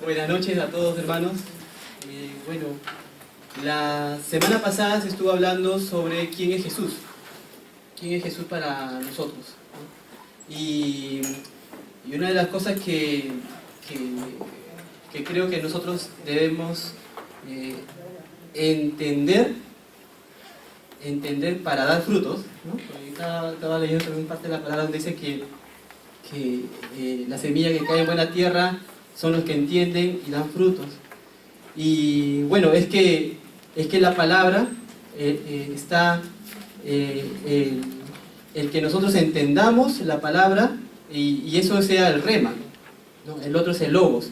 Buenas noches a todos, hermanos. Bueno, la semana pasada se estuvo hablando sobre quién es Jesús. ¿Quién es Jesús para nosotros? ¿No? Y una de las cosas que creo que nosotros debemos entender para dar frutos, ¿no? Estaba leyendo también parte de la palabra donde dice que la semilla que cae en buena tierra son los que entienden y dan frutos. Y bueno, es que la palabra está el que nosotros entendamos la palabra y eso sea el rema, ¿no? El otro es el logos.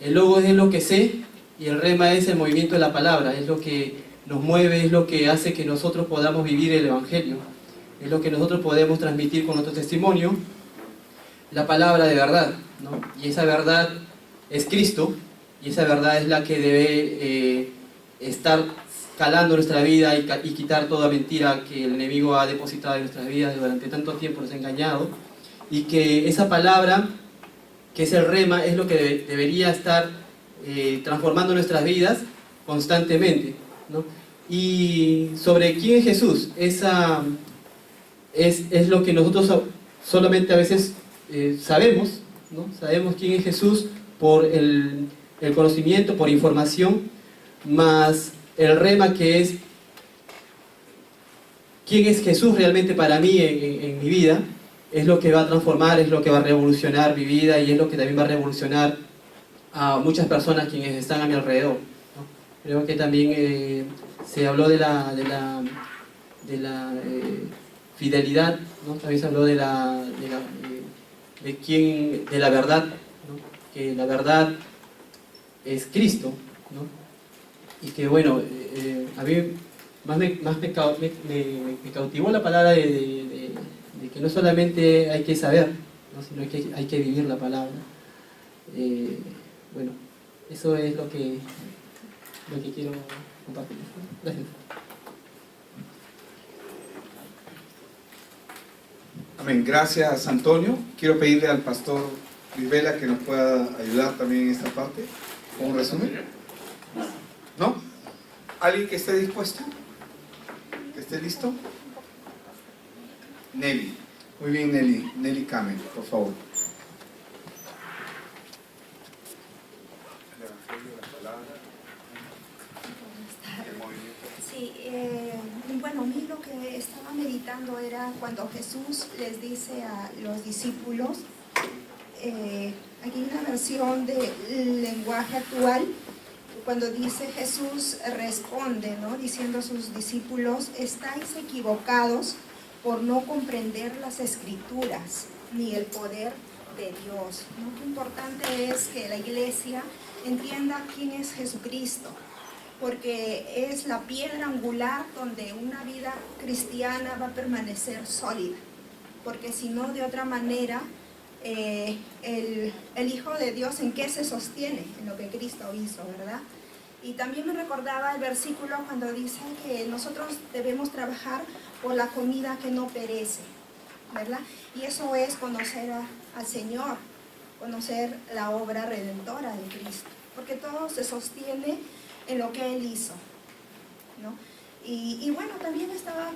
El logos es lo que sé y el rema es el movimiento de la palabra, es lo que nos mueve, es lo que hace que nosotros podamos vivir el evangelio, es lo que nosotros podemos transmitir con nuestro testimonio, la palabra de verdad, ¿no? Y esa verdad es Cristo, y esa verdad es la que debe estar calando nuestra vida y quitar toda mentira que el enemigo ha depositado en nuestras vidas durante tanto tiempo, nos ha engañado, y que esa palabra, que es el rema, es lo que debería estar transformando nuestras vidas constantemente, ¿no? Y sobre quién es Jesús, esa es lo que nosotros solamente a veces sabemos, ¿no? Sabemos quién es Jesús por el conocimiento, por información, más el rema, que es quién es Jesús realmente para mí en mi vida, es lo que va a transformar, es lo que va a revolucionar mi vida y es lo que también va a revolucionar a muchas personas quienes están a mi alrededor, ¿no? Creo que también se habló de la fidelidad, ¿no? También se habló de la verdad, ¿no? Que la verdad es Cristo, ¿no? Y que bueno, a mí más me cautivó la palabra de que no solamente hay que saber, ¿no? Sino que hay que vivir la palabra. Bueno, eso es lo que quiero compartir. Gracias. Amén. Gracias, Antonio. Quiero pedirle al pastor Vivela que nos pueda ayudar también en esta parte con un resumen. ¿No? ¿Alguien que esté dispuesto? ¿Que esté listo? Nelly. Muy bien, Nelly. Nelly Kamen, por favor. Sí, bueno, a mí lo que estaba meditando era cuando Jesús les dice a los discípulos, aquí hay una versión del lenguaje actual, cuando dice Jesús responde, ¿no? Diciendo a sus discípulos, estáis equivocados por no comprender las Escrituras ni el poder de Dios, ¿no? Qué importante es que la iglesia entienda quién es Jesucristo, porque es la piedra angular donde una vida cristiana va a permanecer sólida, porque si no, de otra manera, el Hijo de Dios, ¿en qué se sostiene? En lo que Cristo hizo, ¿verdad? Y también me recordaba el versículo cuando dice que nosotros debemos trabajar por la comida que no perece, ¿verdad? Y eso es conocer al Señor, conocer la obra redentora de Cristo, porque todo se sostiene en lo que Él hizo, ¿no? Y bueno, también estaba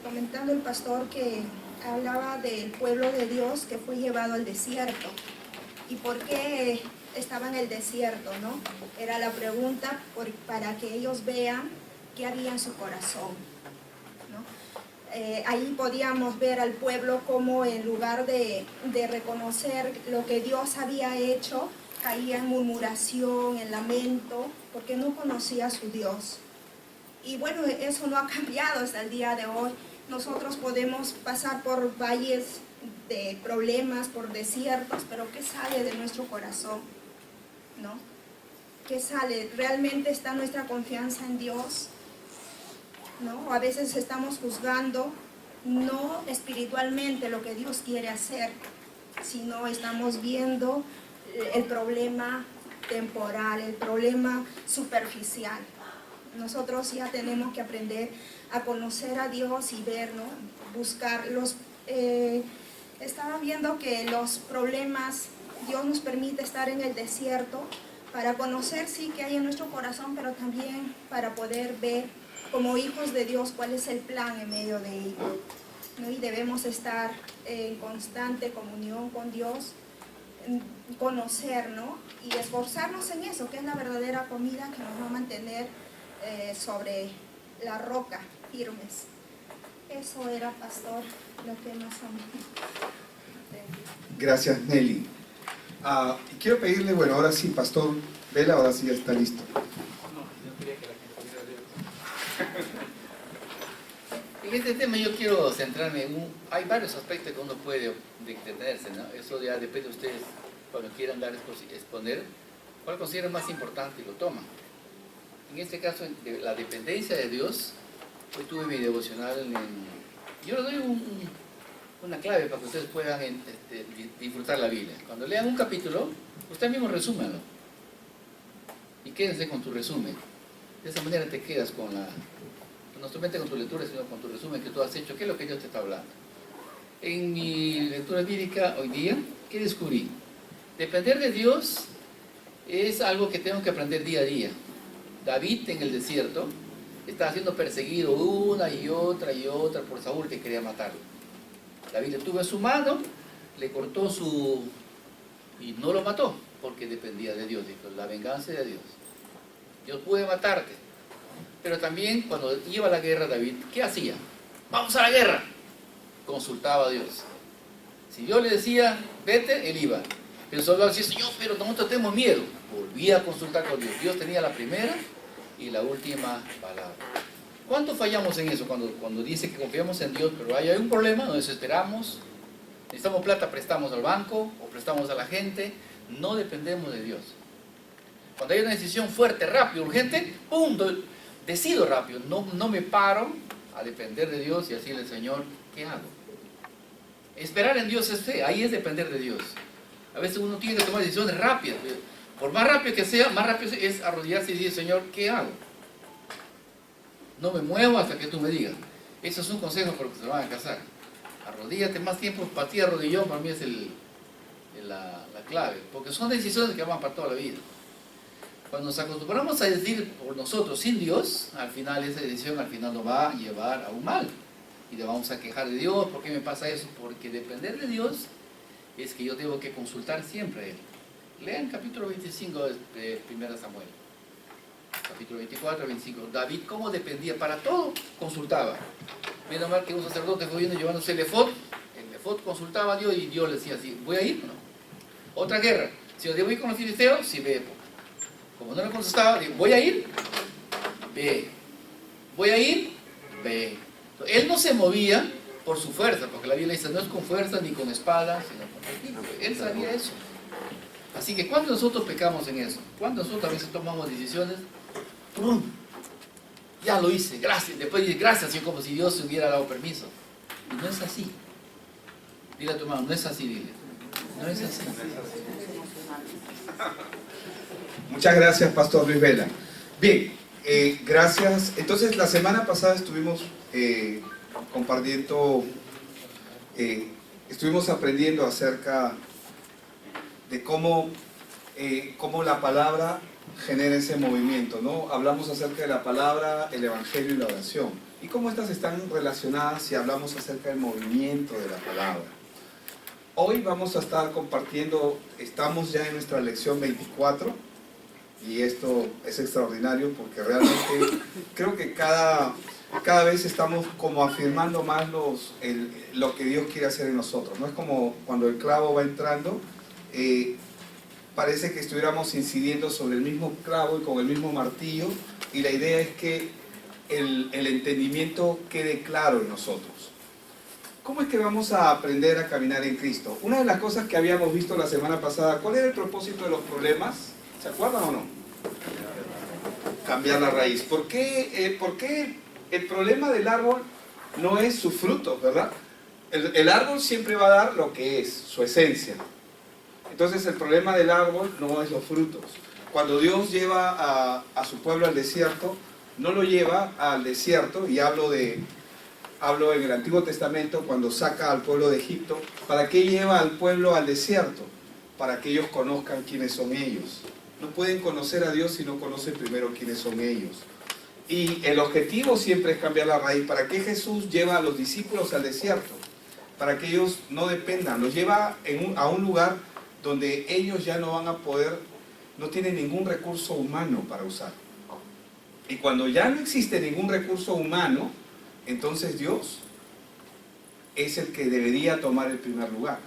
comentando el pastor que hablaba del pueblo de Dios que fue llevado al desierto. ¿Y por qué estaba en el desierto, no? Era la pregunta para que ellos vean qué había en su corazón, ¿no? Ahí podíamos ver al pueblo como en lugar de reconocer lo que Dios había hecho, caía en murmuración, en lamento, porque no conocía a su Dios. Y bueno, eso no ha cambiado hasta el día de hoy. Nosotros podemos pasar por valles de problemas, por desiertos, pero ¿qué sale de nuestro corazón? ¿No? ¿Qué sale? ¿Realmente está nuestra confianza en Dios? ¿No? A veces estamos juzgando no espiritualmente lo que Dios quiere hacer, sino estamos viendo el problema temporal, el problema superficial. Nosotros ya tenemos que aprender a conocer a Dios y ver, ¿no? Buscar los... estaba viendo que los problemas Dios nos permite estar en el desierto para conocer, sí, qué hay en nuestro corazón, pero también para poder ver como hijos de Dios cuál es el plan en medio de ello, ¿no? Y debemos estar en constante comunión con Dios, conocer, ¿no? Y esforzarnos en eso, que es la verdadera comida que nos va a mantener sobre la roca, firmes. Eso era, pastor, lo que más o menos. Gracias, Nelly. Y quiero pedirle, bueno, ahora sí, Pastor Vela, ahora sí ya está listo. En este tema yo quiero centrarme hay varios aspectos que uno puede detenerse, ¿no? Eso ya depende de ustedes, cuando quieran exponer, cuál consideran más importante y lo toman. En este caso, la dependencia de Dios, hoy tuve mi devocional yo les doy una clave para que ustedes puedan disfrutar la Biblia. Cuando lean un capítulo, ustedes mismos resúmanlo y quédense con tu resumen. De esa manera te quedas no solamente con tu lectura, sino con tu resumen que tú has hecho, qué es lo que Dios te está hablando. En mi lectura bíblica hoy día, ¿qué descubrí? Depender de Dios es algo que tengo que aprender día a día. David en el desierto estaba siendo perseguido una y otra por Saúl, que quería matarlo. David le tuvo en su mano, le cortó y no lo mató, porque dependía de Dios. Dijo, la venganza de Dios. Dios puede matarte. Pero también cuando iba a la guerra David, ¿qué hacía? ¡Vamos a la guerra! Consultaba a Dios. Si Dios le decía, vete, él iba. Pero el soldado decía, Señor, pero nosotros tenemos miedo. Volvía a consultar con Dios. Dios tenía la primera y la última palabra. ¿Cuánto fallamos en eso? Cuando dice que confiamos en Dios, pero hay un problema, nos desesperamos, necesitamos plata, prestamos al banco o prestamos a la gente, no dependemos de Dios. Cuando hay una decisión fuerte, rápido, urgente, ¡pum!, decido rápido, no me paro a depender de Dios y decirle, Señor, ¿qué hago? Esperar en Dios es fe, ahí es depender de Dios. A veces uno tiene que tomar decisiones rápidas, por más rápido que sea, más rápido es arrodillarse y decir, Señor, ¿qué hago? No me muevo hasta que tú me digas. Eso es un consejo para los que se van a casar. Arrodíllate más tiempo, para ti arrodillón, para mí es la clave, porque son decisiones que van para toda la vida. Cuando nos acostumbramos a decir por nosotros sin Dios, al final esa decisión nos va a llevar a un mal. Y le vamos a quejar de Dios, ¿por qué me pasa eso? Porque depender de Dios es que yo tengo que consultar siempre a Él. Lean capítulo 25 de 1 Samuel. Capítulo 24, 25. David, ¿cómo dependía? Para todo consultaba. Menos mal que un sacerdote fue viendo llevándose el efod. El efod consultaba a Dios y Dios le decía así, ¿voy a ir o no? Otra guerra. Si yo debo ir con los filisteos, sí, ve. Como no le contestaba, digo, ¿voy a ir? Ve. ¿Voy a ir? Ve. Él no se movía por su fuerza, porque la Biblia dice, no es con fuerza ni con espada, sino con espíritu. Él sabía eso. Así que ¿cuándo nosotros pecamos en eso? ¿Cuándo nosotros a veces tomamos decisiones? ¡Pum! Ya lo hice, gracias. Después dice, gracias, Señor, como si Dios se hubiera dado permiso. Y no es así. Dile a tu hermano, no es así, dile. No es así. Muchas gracias, Pastor Luis Vela. Bien, gracias. Entonces, la semana pasada estuvimos compartiendo, estuvimos aprendiendo acerca de cómo la palabra genera ese movimiento, ¿no? Hablamos acerca de la palabra, el evangelio y la oración. Y cómo estas están relacionadas si hablamos acerca del movimiento de la palabra. Hoy vamos a estar compartiendo, estamos ya en nuestra lección 24, y esto es extraordinario porque realmente creo que cada vez estamos como afirmando más lo que Dios quiere hacer en nosotros. No es como cuando el clavo va entrando, parece que estuviéramos incidiendo sobre el mismo clavo y con el mismo martillo, y la idea es que el entendimiento quede claro en nosotros. ¿Cómo es que vamos a aprender a caminar en Cristo? Una de las cosas que habíamos visto la semana pasada, ¿cuál era el propósito de los problemas? ¿Se acuerdan o no? Cambiar la raíz. ¿Por qué el problema del árbol no es su fruto, verdad? El árbol siempre va a dar lo que es, su esencia. Entonces el problema del árbol no es los frutos. Cuando Dios lleva a su pueblo al desierto, no lo lleva al desierto, y hablo en el Antiguo Testamento, cuando saca al pueblo de Egipto. ¿Para qué lleva al pueblo al desierto? para que ellos conozcan quiénes son ellos. No pueden conocer a Dios si no conocen primero quiénes son ellos. Y el objetivo siempre es cambiar la raíz. ¿Para qué Jesús lleva a los discípulos al desierto? Para que ellos no dependan. Los lleva a un lugar donde ellos ya no van a poder, no tienen ningún recurso humano para usar. Y cuando ya no existe ningún recurso humano, entonces Dios es el que debería tomar el primer lugar.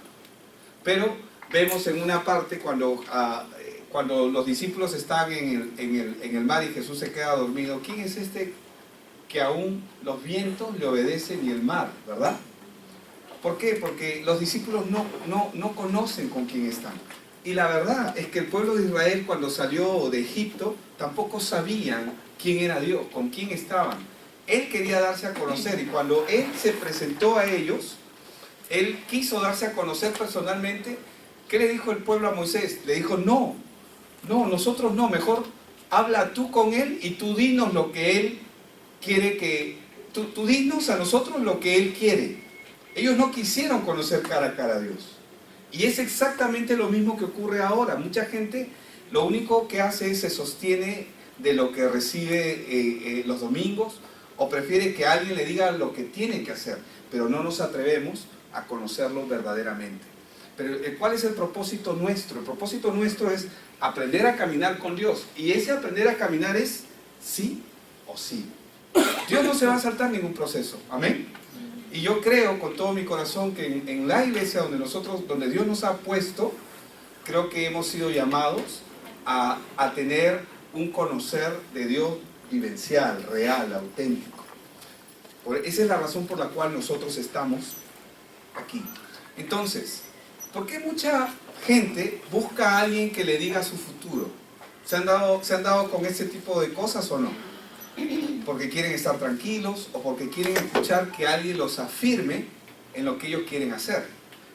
Pero vemos en una parte cuando los discípulos están en el mar y Jesús se queda dormido, ¿quién es este que aún los vientos le obedecen y el mar, verdad? ¿Por qué? Porque los discípulos no conocen con quién están. Y la verdad es que el pueblo de Israel, cuando salió de Egipto, tampoco sabían quién era Dios, con quién estaban. Él quería darse a conocer, y cuando Él se presentó a ellos, Él quiso darse a conocer personalmente. ¿Qué le dijo el pueblo a Moisés? Le dijo, no, nosotros no, mejor habla tú con Él y tú dinos lo que Él quiere que... Tú dinos a nosotros lo que Él quiere. Ellos no quisieron conocer cara a cara a Dios. Y es exactamente lo mismo que ocurre ahora. Mucha gente lo único que hace es se sostiene de lo que recibe los domingos, o prefiere que alguien le diga lo que tiene que hacer, pero no nos atrevemos a conocerlo verdaderamente. Pero ¿cuál es el propósito nuestro? El propósito nuestro es aprender a caminar con Dios, y ese aprender a caminar es sí o sí. Dios no se va a saltar ningún proceso, amén. Y yo creo con todo mi corazón que en la iglesia donde Dios nos ha puesto, creo que hemos sido llamados a tener un conocer de Dios vivencial, real, auténtico. Esa es la razón por la cual nosotros estamos aquí. Entonces, ¿por qué mucha gente busca a alguien que le diga su futuro? ¿Se han dado con ese tipo de cosas o no? Porque quieren estar tranquilos o porque quieren escuchar que alguien los afirme en lo que ellos quieren hacer.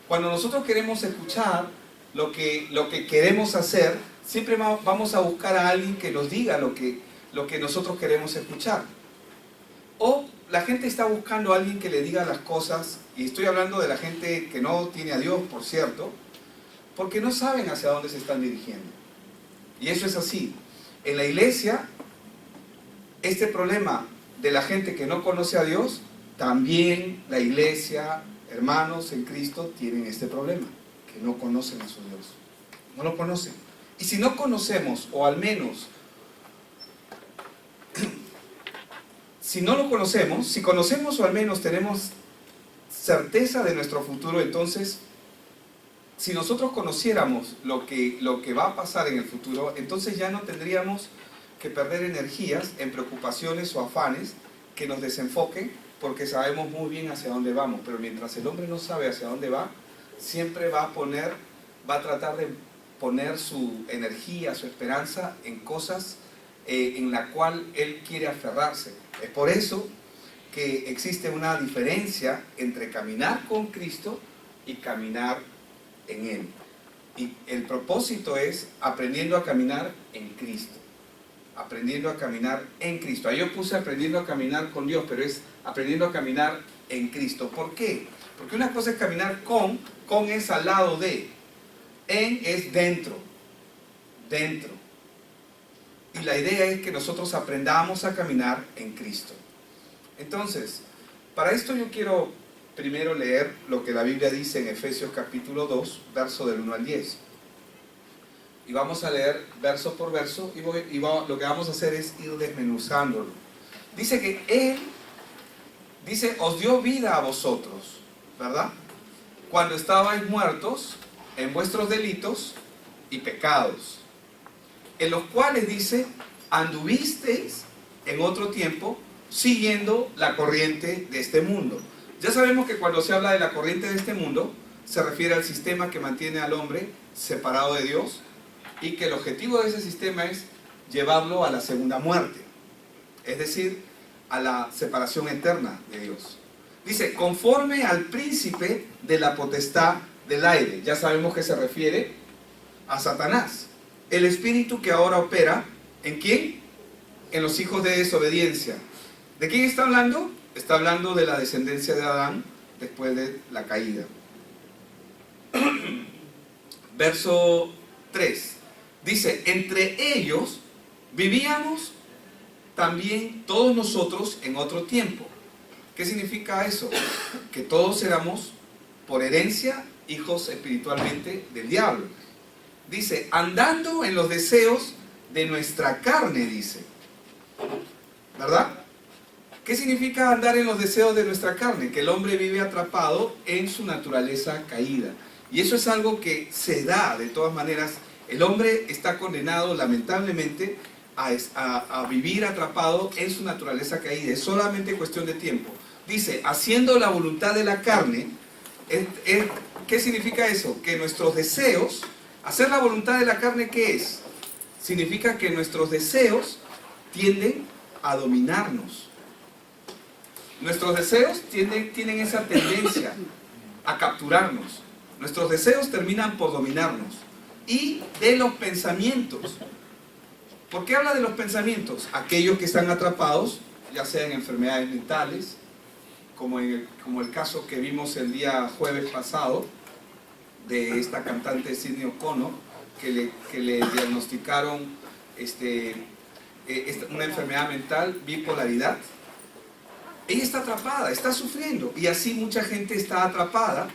Cuando nosotros queremos escuchar lo que queremos hacer, siempre vamos a buscar a alguien que nos diga lo que nosotros queremos escuchar. O la gente está buscando a alguien que le diga las cosas, y estoy hablando de la gente que no tiene a Dios, por cierto, porque no saben hacia dónde se están dirigiendo. Y eso es así. En la iglesia, este problema de la gente que no conoce a Dios, también la iglesia, hermanos en Cristo, tienen este problema, que no conocen a su Dios. No lo conocen. Y si no conocemos, o al menos, si no lo conocemos, si conocemos o al menos tenemos certeza de nuestro futuro, entonces, si nosotros conociéramos lo que va a pasar en el futuro, entonces ya no tendríamos que perder energías en preocupaciones o afanes que nos desenfoquen, porque sabemos muy bien hacia dónde vamos. Pero mientras el hombre no sabe hacia dónde va, siempre va a tratar de poner su energía, su esperanza en cosas en la cual él quiere aferrarse. Es por eso que existe una diferencia entre caminar con Cristo y caminar en Él. Y el propósito es aprendiendo a caminar en Cristo. Aprendiendo a caminar en Cristo. Ahí yo puse aprendiendo a caminar con Dios, pero es aprendiendo a caminar en Cristo. ¿Por qué? Porque una cosa es caminar con es al lado de, en es dentro. Y la idea es que nosotros aprendamos a caminar en Cristo. Entonces, para esto yo quiero primero leer lo que la Biblia dice en Efesios capítulo 2, verso del 1 al 10. Y vamos a leer verso por verso, y lo que vamos a hacer es ir desmenuzándolo. Dice que Él, os dio vida a vosotros, ¿verdad? Cuando estabais muertos en vuestros delitos y pecados, en los cuales dice, anduvisteis en otro tiempo siguiendo la corriente de este mundo. Ya sabemos que cuando se habla de la corriente de este mundo, se refiere al sistema que mantiene al hombre separado de Dios, y que el objetivo de ese sistema es llevarlo a la segunda muerte, es decir, a la separación eterna de Dios. Dice, conforme al príncipe de la potestad del aire. Ya sabemos que se refiere a Satanás, el espíritu que ahora opera, ¿en quién? En los hijos de desobediencia. ¿De quién está hablando? Está hablando de la descendencia de Adán después de la caída. verso 3. Dice, entre ellos vivíamos también todos nosotros en otro tiempo. ¿Qué significa eso? Que todos éramos, por herencia, hijos espiritualmente del diablo. Dice, andando en los deseos de nuestra carne, dice. ¿Verdad? ¿Qué significa andar en los deseos de nuestra carne? Que el hombre vive atrapado en su naturaleza caída. Y eso es algo que se da de todas maneras. El hombre está condenado, lamentablemente, a vivir atrapado en su naturaleza caída. Es solamente cuestión de tiempo. Dice, haciendo la voluntad de la carne. ¿Qué significa eso? Que nuestros deseos, hacer la voluntad de la carne, ¿qué es? Significa que nuestros deseos tienden a dominarnos. Nuestros deseos tienen esa tendencia a capturarnos. Nuestros deseos terminan por dominarnos. Y de los pensamientos. ¿Por qué habla de los pensamientos? Aquellos que están atrapados, ya sea en enfermedades mentales, como el caso que vimos el día jueves pasado, de esta cantante Sidney O'Connor, que le diagnosticaron una enfermedad mental, bipolaridad. Ella está atrapada, está sufriendo, y así mucha gente está atrapada.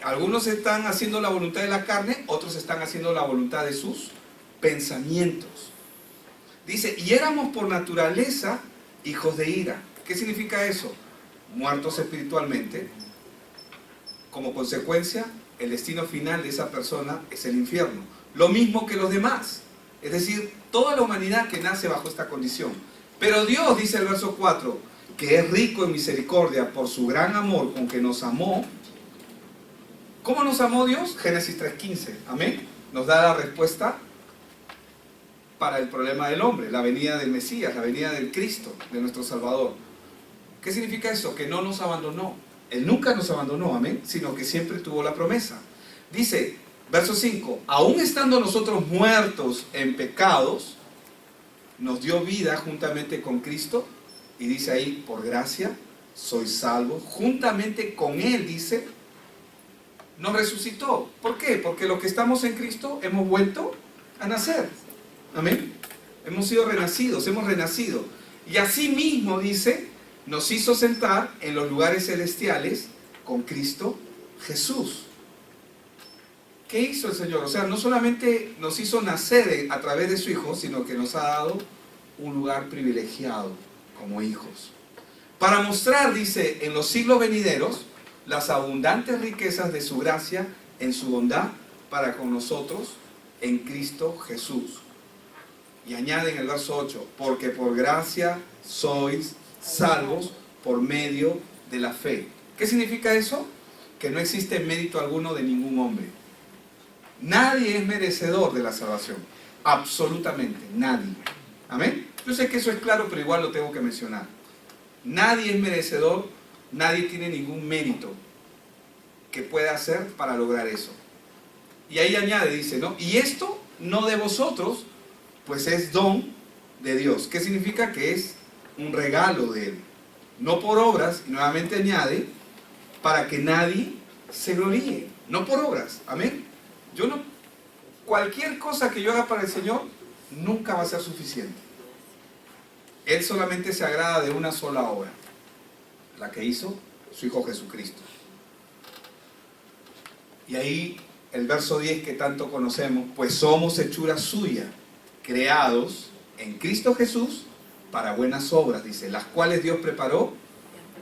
Algunos están haciendo la voluntad de la carne, otros están haciendo la voluntad de sus pensamientos. Dice, y éramos por naturaleza hijos de ira. ¿Qué significa eso? Muertos espiritualmente. Como consecuencia, el destino final de esa persona es el infierno. Lo mismo que los demás. Es decir, toda la humanidad que nace bajo esta condición. Pero Dios, dice el verso 4, que es rico en misericordia por su gran amor con que nos amó. ¿Cómo nos amó Dios? Génesis 3:15. Amén. Nos da la respuesta para el problema del hombre, la venida del Mesías, la venida del Cristo, de nuestro Salvador. ¿Qué significa eso? Que no nos abandonó. Él nunca nos abandonó, amén, sino que siempre tuvo la promesa. Dice, verso 5, aún estando nosotros muertos en pecados, nos dio vida juntamente con Cristo, y dice ahí, por gracia, sois salvos, juntamente con Él, dice, nos resucitó. ¿Por qué? Porque los que estamos en Cristo hemos vuelto a nacer. Amén. Hemos sido renacidos, hemos renacido. Y así mismo, dice, nos hizo sentar en los lugares celestiales con Cristo Jesús. ¿Qué hizo el Señor? O sea, no solamente nos hizo nacer a través de su Hijo, sino que nos ha dado un lugar privilegiado como hijos. Para mostrar, dice, en los siglos venideros, las abundantes riquezas de su gracia en su bondad para con nosotros en Cristo Jesús. Y añade en el verso 8, porque por gracia sois salvos por medio de la fe. ¿Qué significa eso? Que no existe mérito alguno de ningún hombre. Nadie es merecedor de la salvación. Absolutamente, nadie. ¿Amén? Yo sé que eso es claro, pero igual lo tengo que mencionar. Nadie es merecedor, nadie tiene ningún mérito que pueda hacer para lograr eso. Y ahí añade, dice, ¿no? Y esto no de vosotros, pues es don de Dios. ¿Qué significa? Que es un regalo de Él. No por obras, y nuevamente añade, para que nadie se gloríe. No por obras. Amén. Cualquier cosa que yo haga para el Señor, nunca va a ser suficiente. Él solamente se agrada de una sola obra, la que hizo su Hijo Jesucristo. Y ahí el verso 10 que tanto conocemos, pues somos hechura suya, creados en Cristo Jesús para buenas obras, dice, las cuales Dios preparó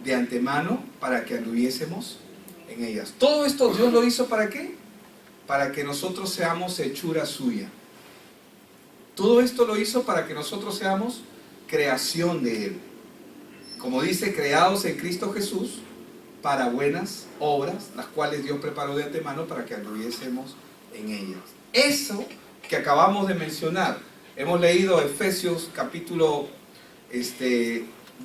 de antemano para que anduviésemos en ellas. Todo esto Dios lo hizo ¿para qué? Para que nosotros seamos hechura suya. Todo esto lo hizo para que nosotros seamos creación de Él. Como dice, creados en Cristo Jesús para buenas obras, las cuales Dios preparó de antemano para que anduviésemos en ellas. Eso que acabamos de mencionar, hemos leído Efesios capítulo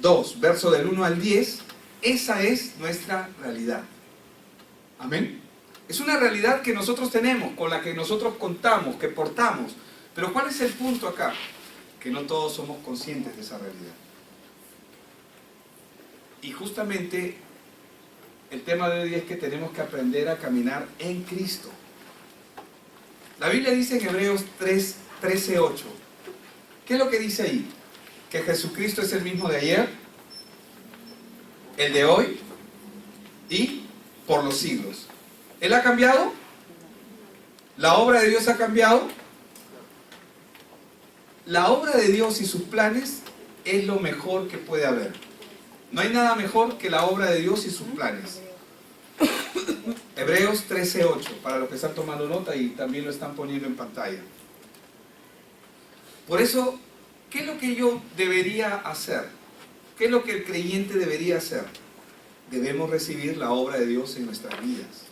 2, verso del 1 al 10, esa es nuestra realidad. Amén. Es una realidad que nosotros tenemos, con la que nosotros contamos, que portamos. Pero ¿cuál es el punto acá? Que no todos somos conscientes de esa realidad. Y justamente el tema de hoy es que tenemos que aprender a caminar en Cristo. La Biblia dice en Hebreos 13:8. ¿Qué es lo que dice ahí? Que Jesucristo es el mismo de ayer, el de hoy y por los siglos. ¿Él ha cambiado? ¿La obra de Dios ha cambiado? La obra de Dios y sus planes es lo mejor que puede haber. No hay nada mejor que la obra de Dios y sus planes. Hebreos 13:8, para los que están tomando nota y también lo están poniendo en pantalla. Por eso, ¿qué es lo que yo debería hacer? ¿Qué es lo que el creyente debería hacer? Debemos recibir la obra de Dios en nuestras vidas.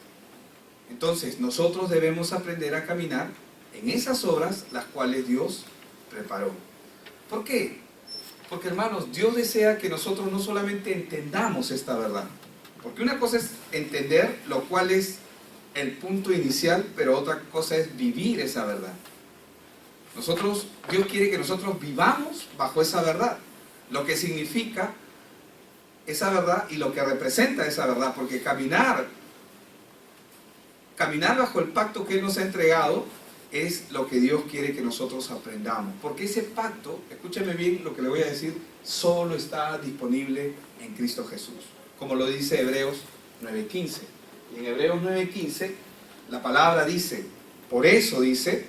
Entonces, nosotros debemos aprender a caminar en esas obras las cuales Dios preparó. ¿Por qué? Porque, hermanos, Dios desea que nosotros no solamente entendamos esta verdad. Porque una cosa es entender, lo cual es el punto inicial, pero otra cosa es vivir esa verdad. Dios quiere que nosotros vivamos bajo esa verdad, lo que significa esa verdad y lo que representa esa verdad, porque caminar bajo el pacto que Él nos ha entregado es lo que Dios quiere que nosotros aprendamos, porque ese pacto, escúcheme bien lo que le voy a decir, solo está disponible en Cristo Jesús, como lo dice Hebreos 9:15. Y en Hebreos 9:15 la palabra dice, por eso dice,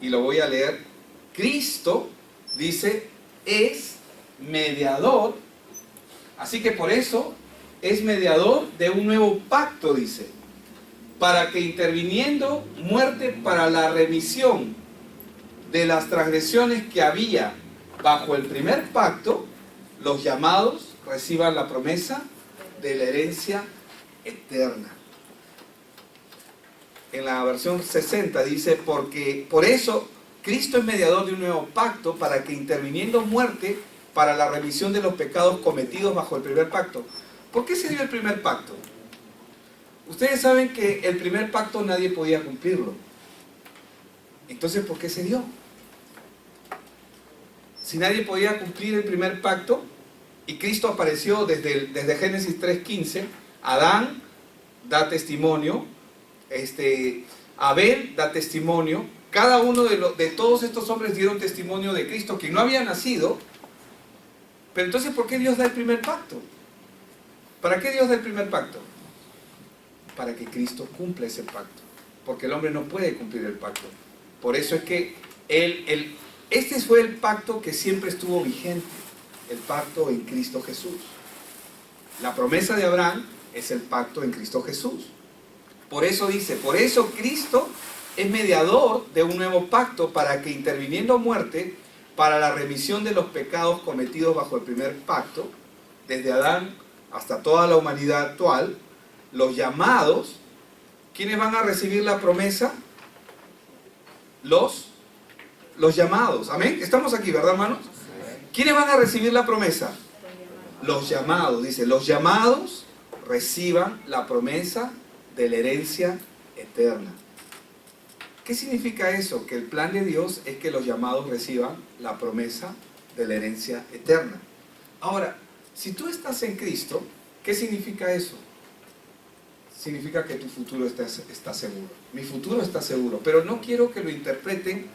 y lo voy a leer, Cristo, dice, es mediador, así que por eso es mediador de un nuevo pacto, dice, para que interviniendo muerte para la remisión de las transgresiones que había bajo el primer pacto, los llamados reciban la promesa de la herencia eterna. En la versión 60 dice, porque por eso Cristo es mediador de un nuevo pacto para que interviniendo muerte para la remisión de los pecados cometidos bajo el primer pacto. ¿Por qué se dio el primer pacto? Ustedes saben que el primer pacto nadie podía cumplirlo. Entonces, ¿por qué se dio? Si nadie podía cumplir el primer pacto, y Cristo apareció desde Génesis 3:15, Adán da testimonio, Abel da testimonio, cada uno de todos estos hombres dieron testimonio de Cristo, que no había nacido. Pero entonces, ¿por qué Dios da el primer pacto? ¿Para qué Dios da el primer pacto? Para que Cristo cumpla ese pacto, porque el hombre no puede cumplir el pacto. Por eso es que este fue el pacto que siempre estuvo vigente, el pacto en Cristo Jesús. La promesa de Abraham es el pacto en Cristo Jesús. Por eso dice, por eso Cristo es mediador de un nuevo pacto para que interviniendo muerte para la remisión de los pecados cometidos bajo el primer pacto, desde Adán hasta toda la humanidad actual, los llamados, ¿quiénes van a recibir la promesa? Los llamados, amén. Estamos aquí, ¿verdad, hermanos? ¿Quiénes van a recibir la promesa? Los llamados, dice, los llamados reciban la promesa de la herencia eterna. ¿Qué significa eso? Que el plan de Dios es que los llamados reciban la promesa de la herencia eterna. Ahora, si tú estás en Cristo, ¿qué significa eso? Significa que tu futuro está seguro. Mi futuro está seguro, pero no quiero que lo interpreten,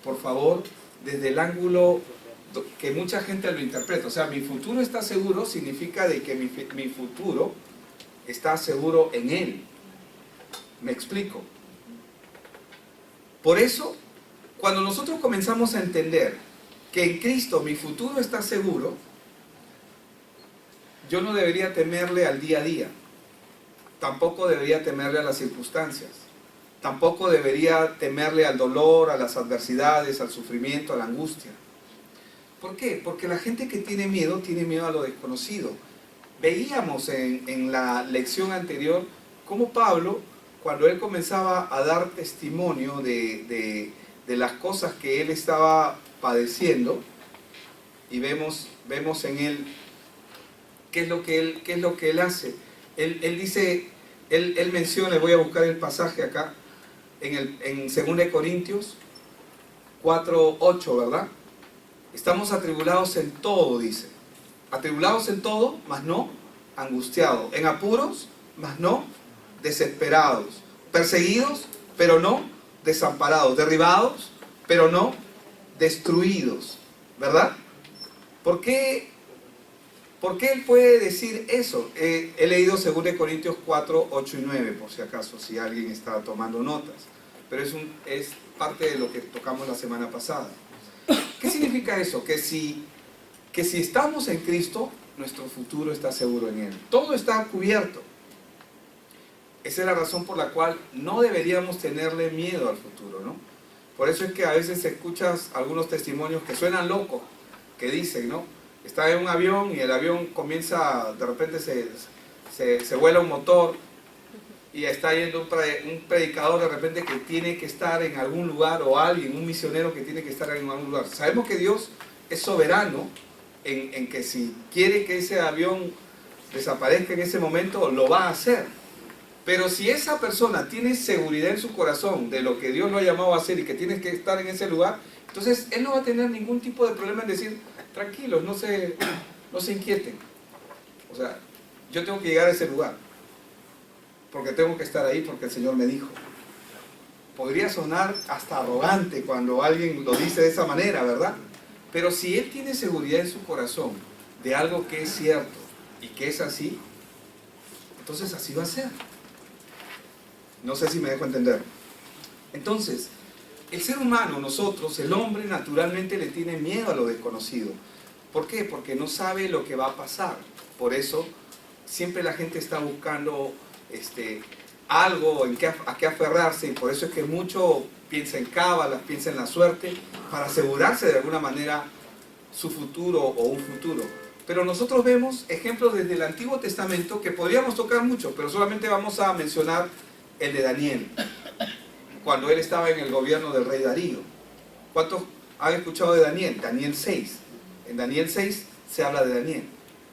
por favor, desde el ángulo que mucha gente lo interpreta. O sea, mi futuro está seguro significa de que mi futuro está seguro en Él. ¿Me explico? Por eso, cuando nosotros comenzamos a entender que en Cristo mi futuro está seguro, yo no debería temerle al día a día. Tampoco debería temerle a las circunstancias. Tampoco debería temerle al dolor, a las adversidades, al sufrimiento, a la angustia. ¿Por qué? Porque la gente que tiene miedo a lo desconocido. Veíamos en la lección anterior cómo Pablo, cuando él comenzaba a dar testimonio de las cosas que él estaba padeciendo, y vemos en él qué es lo que él hace. Él dice, él menciona, voy a buscar el pasaje acá, en 2 Corintios 4:8, ¿verdad? Estamos atribulados en todo, dice. Atribulados en todo, mas no angustiados. En apuros, mas no desesperados. Perseguidos, pero no desamparados, derribados, pero no destruidos, ¿verdad? ¿Por qué él puede decir eso? He leído 2 Corintios 4, 8 y 9, por si acaso, si alguien está tomando notas. Pero es parte de lo que tocamos la semana pasada. ¿Qué significa eso? Que si estamos en Cristo, nuestro futuro está seguro en Él. Todo está cubierto. Esa es la razón por la cual no deberíamos tenerle miedo al futuro, ¿no? Por eso es que a veces escuchas algunos testimonios que suenan locos, que dicen, ¿no? Está en un avión y el avión comienza, de repente se vuela un motor y está yendo un predicador de repente que tiene que estar en algún lugar, o alguien, un misionero que tiene que estar en algún lugar. Sabemos que Dios es soberano en que si quiere que ese avión desaparezca en ese momento, lo va a hacer. Pero si esa persona tiene seguridad en su corazón de lo que Dios lo ha llamado a hacer y que tiene que estar en ese lugar, entonces él no va a tener ningún tipo de problema en decir, tranquilos, no se inquieten. O sea, yo tengo que llegar a ese lugar, porque tengo que estar ahí porque el Señor me dijo. Podría sonar hasta arrogante cuando alguien lo dice de esa manera, ¿verdad? Pero si él tiene seguridad en su corazón de algo que es cierto y que es así, entonces así va a ser. No sé si me dejo entender. Entonces, el ser humano, nosotros, el hombre, naturalmente le tiene miedo a lo desconocido. ¿Por qué? Porque no sabe lo que va a pasar. Por eso, siempre la gente está buscando algo a qué aferrarse, y por eso es que mucho piensa en cábalas, piensa en la suerte, para asegurarse de alguna manera su futuro o un futuro. Pero nosotros vemos ejemplos desde el Antiguo Testamento que podríamos tocar mucho, pero solamente vamos a mencionar el de Daniel, cuando él estaba en el gobierno del rey Darío. ¿Cuántos han escuchado de Daniel? Daniel 6. En Daniel 6 se habla de Daniel.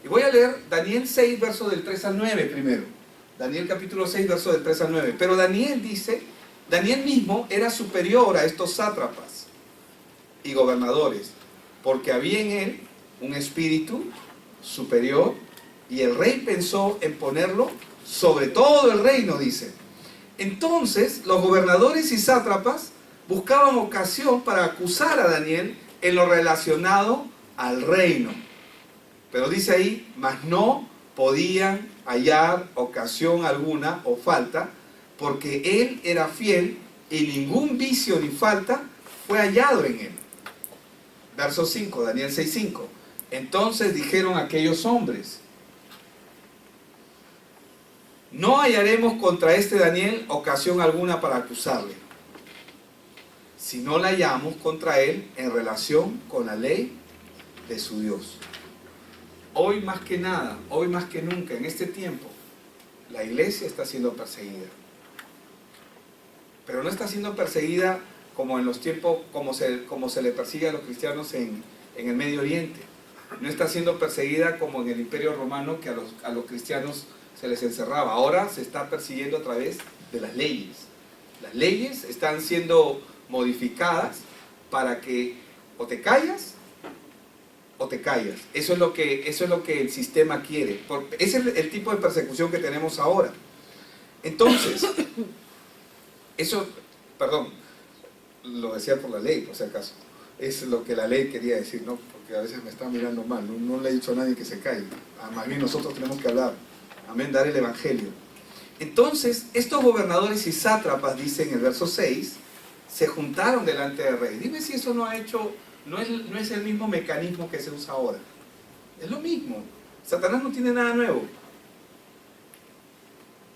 Y voy a leer Daniel 6, versos del 3 al 9 primero. Daniel capítulo 6, versos del 3 al 9. Pero Daniel dice, Daniel mismo era superior a estos sátrapas y gobernadores, porque había en él un espíritu superior, y el rey pensó en ponerlo sobre todo el reino, dice. Entonces los gobernadores y sátrapas buscaban ocasión para acusar a Daniel en lo relacionado al reino. Pero dice ahí, mas no podían hallar ocasión alguna o falta, porque él era fiel y ningún vicio ni falta fue hallado en él. Verso 5, Daniel 6:5. Entonces dijeron aquellos hombres, no hallaremos contra este Daniel ocasión alguna para acusarle, si no la hallamos contra él en relación con la ley de su Dios. Hoy más que nada, hoy más que nunca, en este tiempo, la iglesia está siendo perseguida. Pero no está siendo perseguida como en los tiempos, como se le persigue a los cristianos en el Medio Oriente. No está siendo perseguida como en el Imperio Romano, que a los cristianos se les encerraba. Ahora se está persiguiendo a través de las leyes. Las leyes están siendo modificadas para que o te callas o te callas. Eso es lo que el sistema quiere. Ese es el tipo de persecución que tenemos ahora. Entonces, lo decía por la ley, por si acaso. Es lo que la ley quería decir, ¿no? Porque a veces me están mirando mal. No le he dicho a nadie que se calle. Más bien nosotros tenemos que hablar. Amén, dar el evangelio. Entonces, estos gobernadores y sátrapas, dice en el verso 6, se juntaron delante del rey. Dime si eso no es el mismo mecanismo que se usa ahora. Es lo mismo. Satanás no tiene nada nuevo.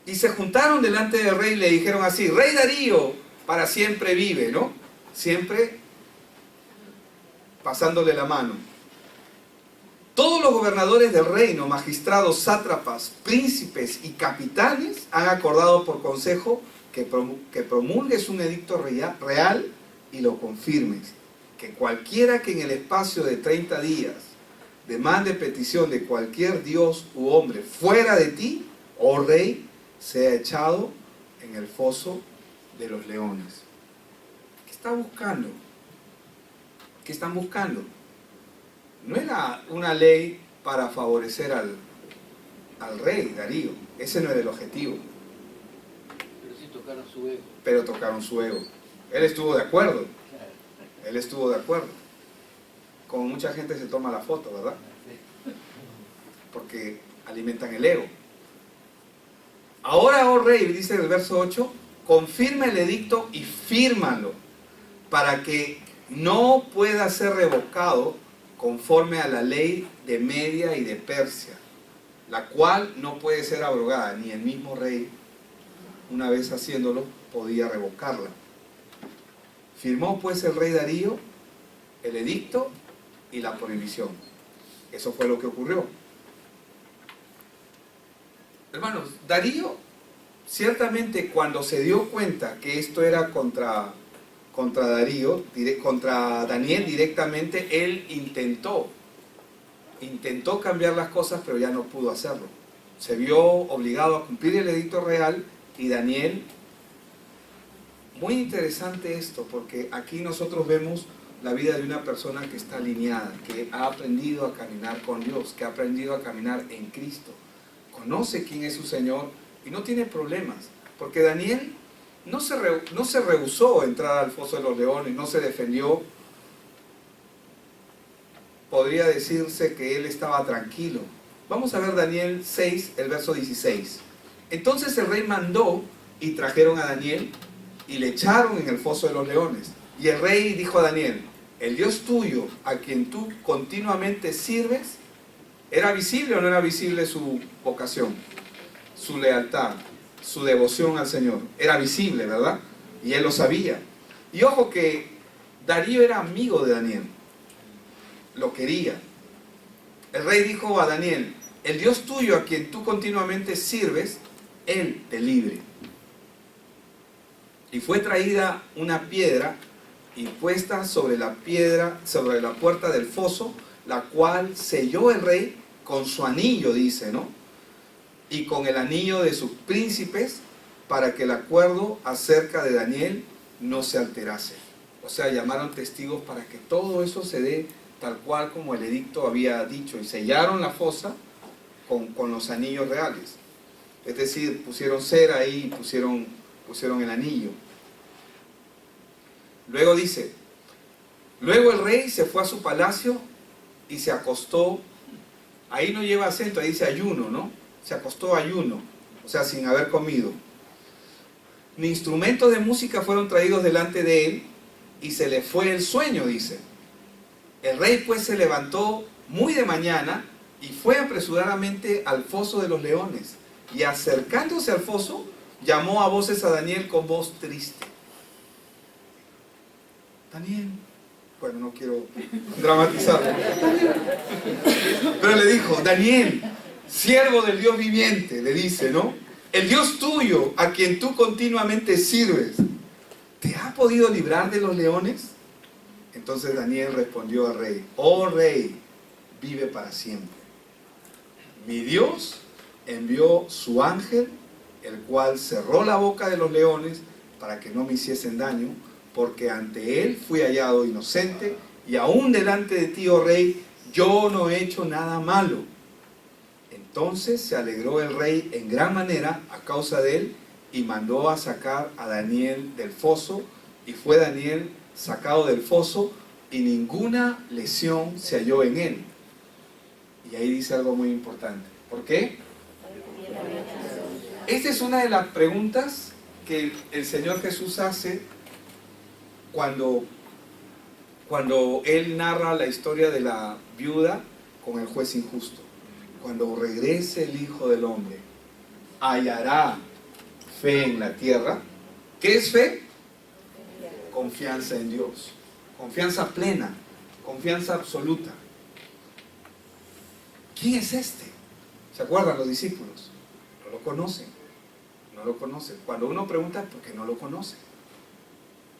Y se juntaron delante del rey y le dijeron así, Rey Darío, para siempre vive, ¿no? Siempre pasándole la mano. Todos los gobernadores del reino, magistrados, sátrapas, príncipes y capitanes han acordado por consejo que promulgues un edicto real y lo confirmes. Que cualquiera que en el espacio de 30 días demande petición de cualquier dios u hombre fuera de ti, oh rey, sea echado en el foso de los leones. ¿Qué está buscando? ¿Qué están buscando? No era una ley para favorecer al rey Darío. Ese no era el objetivo. Pero sí tocaron su ego. Pero tocaron su ego. Él estuvo de acuerdo. Él estuvo de acuerdo. Como mucha gente se toma la foto, ¿verdad? Porque alimentan el ego. Ahora, oh rey, dice el verso 8, confirma el edicto y fírmalo, para que no pueda ser revocado conforme a la ley de Media y de Persia, la cual no puede ser abrogada, ni el mismo rey, una vez haciéndolo, podía revocarla. Firmó pues el rey Darío el edicto y la prohibición. Eso fue lo que ocurrió. Hermanos, Darío, ciertamente cuando se dio cuenta que esto era contra Daniel directamente, él intentó cambiar las cosas, pero ya no pudo hacerlo. Se vio obligado a cumplir el edicto real y Daniel, muy interesante esto, porque aquí nosotros vemos la vida de una persona que está alineada, que ha aprendido a caminar con Dios, que ha aprendido a caminar en Cristo, conoce quién es su Señor y no tiene problemas, porque Daniel no se rehusó a entrar al foso de los leones, no se defendió. Podría decirse que él estaba tranquilo. Vamos a ver Daniel 6, el verso 16. Entonces el rey mandó y trajeron a Daniel y le echaron en el foso de los leones. Y el rey dijo a Daniel, el Dios tuyo, a quien tú continuamente sirves, ¿era visible o no era visible su vocación, su lealtad, su devoción al Señor? Era visible, ¿verdad? Y él lo sabía. Y ojo que Darío era amigo de Daniel, lo quería. El rey dijo a Daniel, el Dios tuyo a quien tú continuamente sirves, Él te libre. Y fue traída una piedra y puesta sobre la piedra, sobre la puerta del foso, la cual selló el rey con su anillo, dice, ¿no? Y con el anillo de sus príncipes, para que el acuerdo acerca de Daniel no se alterase. O sea, llamaron testigos para que todo eso se dé tal cual como el edicto había dicho, y sellaron la fosa con los anillos reales. Es decir, pusieron cera ahí y pusieron el anillo. Luego dice, luego el rey se fue a su palacio y se acostó. Ahí no lleva acento, ahí dice ayuno, ¿no? Se acostó ayuno, o sea, sin haber comido. Ni instrumentos de música fueron traídos delante de él, y se le fue el sueño, dice. El rey pues se levantó muy de mañana y fue apresuradamente al foso de los leones, y acercándose al foso, llamó a voces a Daniel con voz triste. Daniel, bueno, no quiero dramatizarlo, pero le dijo, Daniel, siervo del Dios viviente, le dice, ¿no? El Dios tuyo, a quien tú continuamente sirves, ¿te ha podido librar de los leones? Entonces Daniel respondió al rey, oh rey, vive para siempre. Mi Dios envió su ángel, el cual cerró la boca de los leones para que no me hiciesen daño, porque ante él fui hallado inocente, y aún delante de ti, oh rey, yo no he hecho nada malo. Entonces se alegró el rey en gran manera a causa de él, y mandó a sacar a Daniel del foso, y fue Daniel sacado del foso, y ninguna lesión se halló en él. Y ahí dice algo muy importante. ¿Por qué? Esta es una de las preguntas que el Señor Jesús hace cuando Él narra la historia de la viuda con el juez injusto. Cuando regrese el Hijo del Hombre, hallará fe en la tierra. ¿Qué es fe? Confianza en Dios, confianza plena, confianza absoluta. ¿Quién es este? ¿Se acuerdan los discípulos? No lo conocen, no lo conocen. Cuando uno pregunta es porque no lo conocen,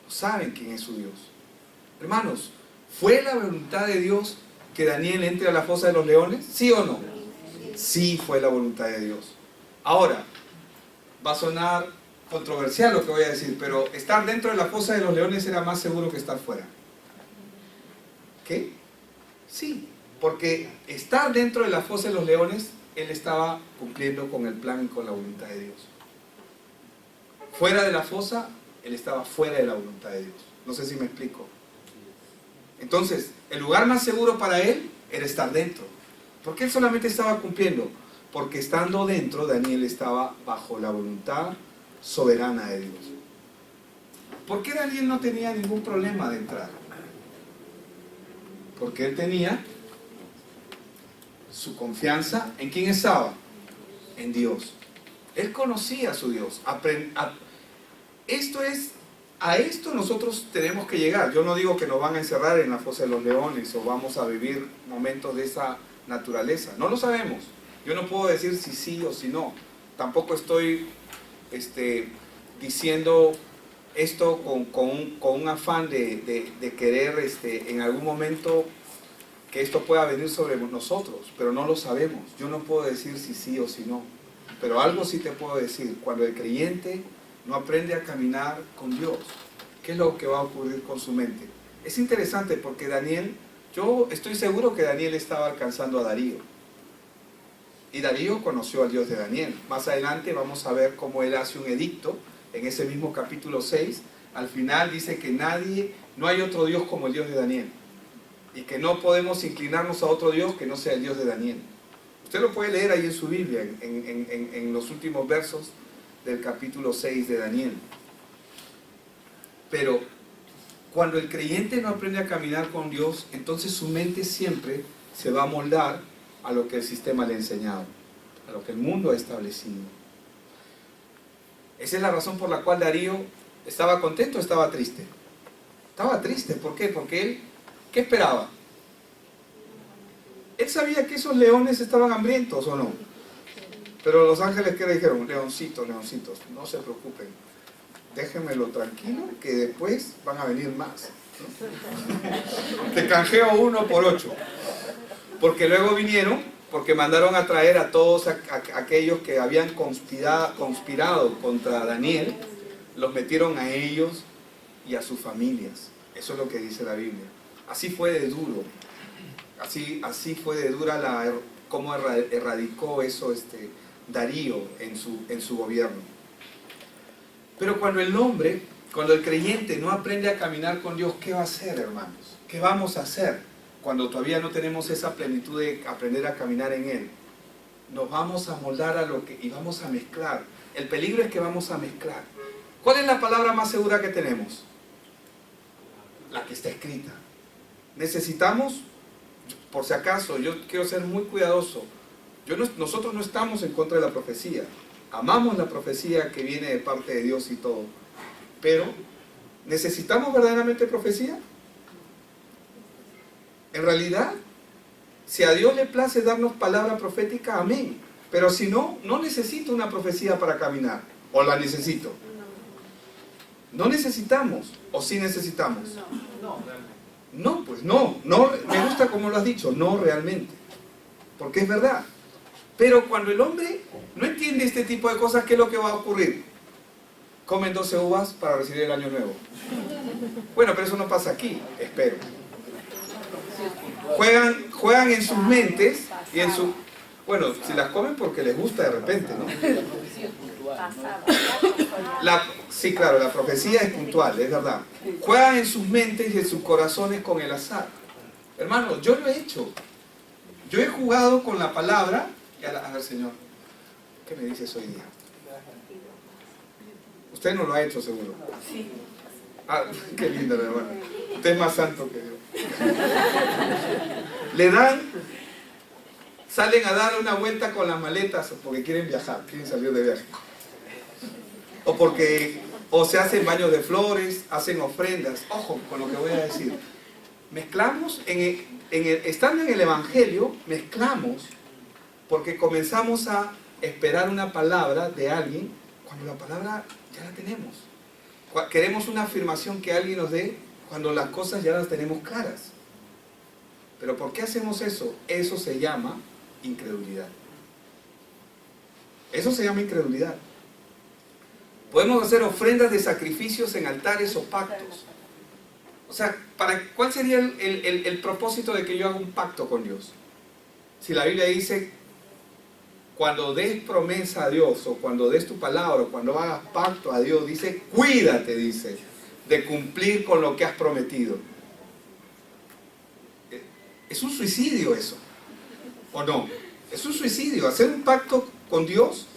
no saben quién es su Dios. Hermanos, ¿fue la voluntad de Dios que Daniel entre a la fosa de los leones? ¿Sí o no? Sí, fue la voluntad de Dios. Ahora, va a sonar controversial lo que voy a decir, pero estar dentro de la fosa de los leones era más seguro que estar fuera. ¿Qué? Sí, porque estar dentro de la fosa de los leones, él estaba cumpliendo con el plan y con la voluntad de Dios. Fuera de la fosa, él estaba fuera de la voluntad de Dios. No sé si me explico. Entonces, el lugar más seguro para él era estar dentro. ¿Por qué él solamente estaba cumpliendo? Porque estando dentro, Daniel estaba bajo la voluntad soberana de Dios. ¿Por qué Daniel no tenía ningún problema de entrar? Porque él tenía su confianza. ¿En quién estaba? En Dios. Él conocía a su Dios. A esto nosotros tenemos que llegar. Yo no digo que nos van a encerrar en la fosa de los leones o vamos a vivir momentos de esa naturaleza. No lo sabemos. Yo no puedo decir si sí o si no. Tampoco estoy diciendo esto con un afán de querer en algún momento que esto pueda venir sobre nosotros, pero no lo sabemos. Yo no puedo decir si sí o si no. Pero algo sí te puedo decir: cuando el creyente no aprende a caminar con Dios, ¿qué es lo que va a ocurrir con su mente? Es interesante porque Daniel, yo estoy seguro que Daniel estaba alcanzando a Darío. Y Darío conoció al Dios de Daniel. Más adelante vamos a ver cómo él hace un edicto en ese mismo capítulo 6. Al final dice que no hay otro Dios como el Dios de Daniel. Y que no podemos inclinarnos a otro Dios que no sea el Dios de Daniel. Usted lo puede leer ahí en su Biblia, en los últimos versos del capítulo 6 de Daniel. Pero cuando el creyente no aprende a caminar con Dios, entonces su mente siempre se va a moldar a lo que el sistema le ha enseñado, a lo que el mundo ha establecido. Esa es la razón por la cual Darío estaba contento o estaba triste. Estaba triste, ¿por qué? Porque él, ¿qué esperaba? Él sabía que esos leones estaban hambrientos, ¿o no? Pero los ángeles, ¿qué le dijeron? Leoncitos, leoncitos, no se preocupen, déjenmelo tranquilo, que después van a venir más. Te canjeo 1 por 8. Porque luego vinieron, porque mandaron a traer a todos aquellos que habían conspirado contra Daniel, los metieron a ellos y a sus familias. Eso es lo que dice la Biblia. Así fue de duro, así fue de dura cómo erradicó eso Darío en su gobierno. Pero cuando el creyente no aprende a caminar con Dios, ¿qué va a hacer, hermanos? ¿Qué vamos a hacer cuando todavía no tenemos esa plenitud de aprender a caminar en Él? Nos vamos a moldar y vamos a mezclar. El peligro es que vamos a mezclar. ¿Cuál es la palabra más segura que tenemos? La que está escrita. Necesitamos, por si acaso, yo quiero ser muy cuidadoso. Nosotros no estamos en contra de la profecía. Amamos la profecía que viene de parte de Dios y todo. Pero, ¿necesitamos verdaderamente profecía? En realidad, si a Dios le place darnos palabra profética, amén. Pero si no, no necesito una profecía para caminar. ¿O la necesito? No necesitamos. ¿O sí necesitamos? No, pues no. Me gusta como lo has dicho. No realmente. Porque es verdad. Pero cuando el hombre no entiende este tipo de cosas, ¿qué es lo que va a ocurrir? Comen 12 uvas para recibir el año nuevo. Bueno, pero eso no pasa aquí, espero. Juegan en sus mentes y en su... Bueno, si las comen porque les gusta de repente, ¿no? Sí, claro, la profecía es puntual, es verdad. Juegan en sus mentes y en sus corazones con el azar. Hermano, yo lo he hecho. Yo he jugado con la palabra... A ver, Señor, ¿qué me dices hoy día? Usted no lo ha hecho, seguro. Sí. Ah, qué lindo, hermano. Usted es más santo que Dios. Salen a dar una vuelta con las maletas porque quieren viajar, quieren salir de viaje. O se hacen baños de flores, hacen ofrendas. Ojo con lo que voy a decir. Mezclamos, estando en el Evangelio, mezclamos porque comenzamos a esperar una palabra de alguien cuando la palabra ya la tenemos. Queremos una afirmación que alguien nos dé cuando las cosas ya las tenemos claras. ¿Pero por qué hacemos eso? Eso se llama incredulidad. Eso se llama incredulidad. Podemos hacer ofrendas de sacrificios en altares o pactos. O sea, ¿cuál sería el propósito de que yo haga un pacto con Dios? Si la Biblia dice cuando des promesa a Dios, o cuando des tu palabra, o cuando hagas pacto a Dios, dice, cuídate, dice, de cumplir con lo que has prometido. Es un suicidio eso, ¿o no? Es un suicidio. Hacer un pacto con Dios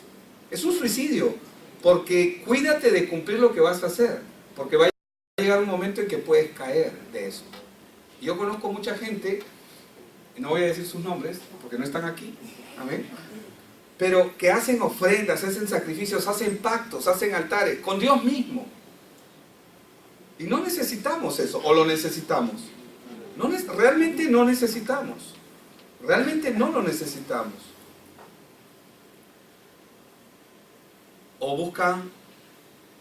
es un suicidio, porque cuídate de cumplir lo que vas a hacer, porque va a llegar un momento en que puedes caer de eso. Yo conozco mucha gente, y no voy a decir sus nombres, porque no están aquí, amén, pero que hacen ofrendas, hacen sacrificios, hacen pactos, hacen altares con Dios mismo. Y no necesitamos eso, o lo necesitamos. Realmente no necesitamos. Realmente no lo necesitamos. O buscan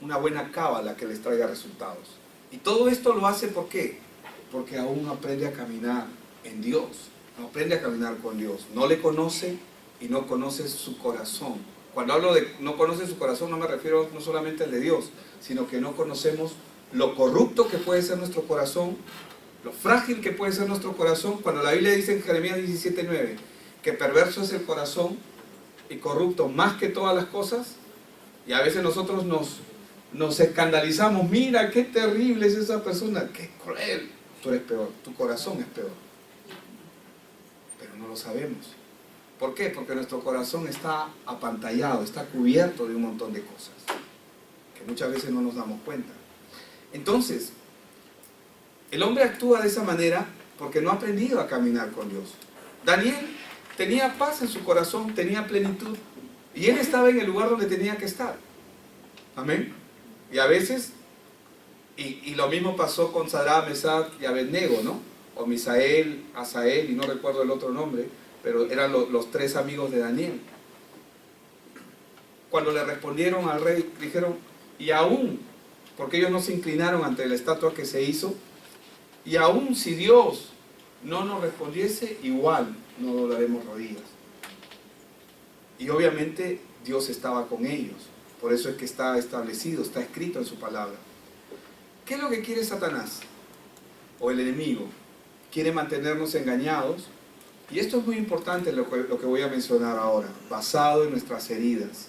una buena cábala que les traiga resultados. Y todo esto lo hace ¿por qué? Porque aún aprende a caminar en Dios. No aprende a caminar con Dios. No le conoce y no conoce su corazón. Cuando hablo de no conoce su corazón, no me refiero no solamente al de Dios, sino que no conocemos lo corrupto que puede ser nuestro corazón, lo frágil que puede ser nuestro corazón. Cuando la Biblia dice en Jeremías 17:9 que perverso es el corazón y corrupto más que todas las cosas, y a veces nosotros nos escandalizamos, mira qué terrible es esa persona, qué cruel. Tú eres peor, tu corazón es peor, pero no lo sabemos. ¿Por qué? Porque nuestro corazón está apantallado, está cubierto de un montón de cosas que muchas veces no nos damos cuenta. Entonces, el hombre actúa de esa manera porque no ha aprendido a caminar con Dios. Daniel tenía paz en su corazón, tenía plenitud, y él estaba en el lugar donde tenía que estar. Amén. Y a veces, y lo mismo pasó con Sadrach, Mesach y Abednego, ¿no? O Misael, Asael, y no recuerdo el otro nombre, pero eran los tres amigos de Daniel. Cuando le respondieron al rey, dijeron, y aún, porque ellos no se inclinaron ante la estatua que se hizo, y aún si Dios no nos respondiese, igual no doblaremos rodillas. Y obviamente Dios estaba con ellos. Por eso es que está establecido, está escrito en su palabra. ¿Qué es lo que quiere Satanás? O el enemigo. Quiere mantenernos engañados. Y esto es muy importante lo que voy a mencionar ahora. Basado en nuestras heridas,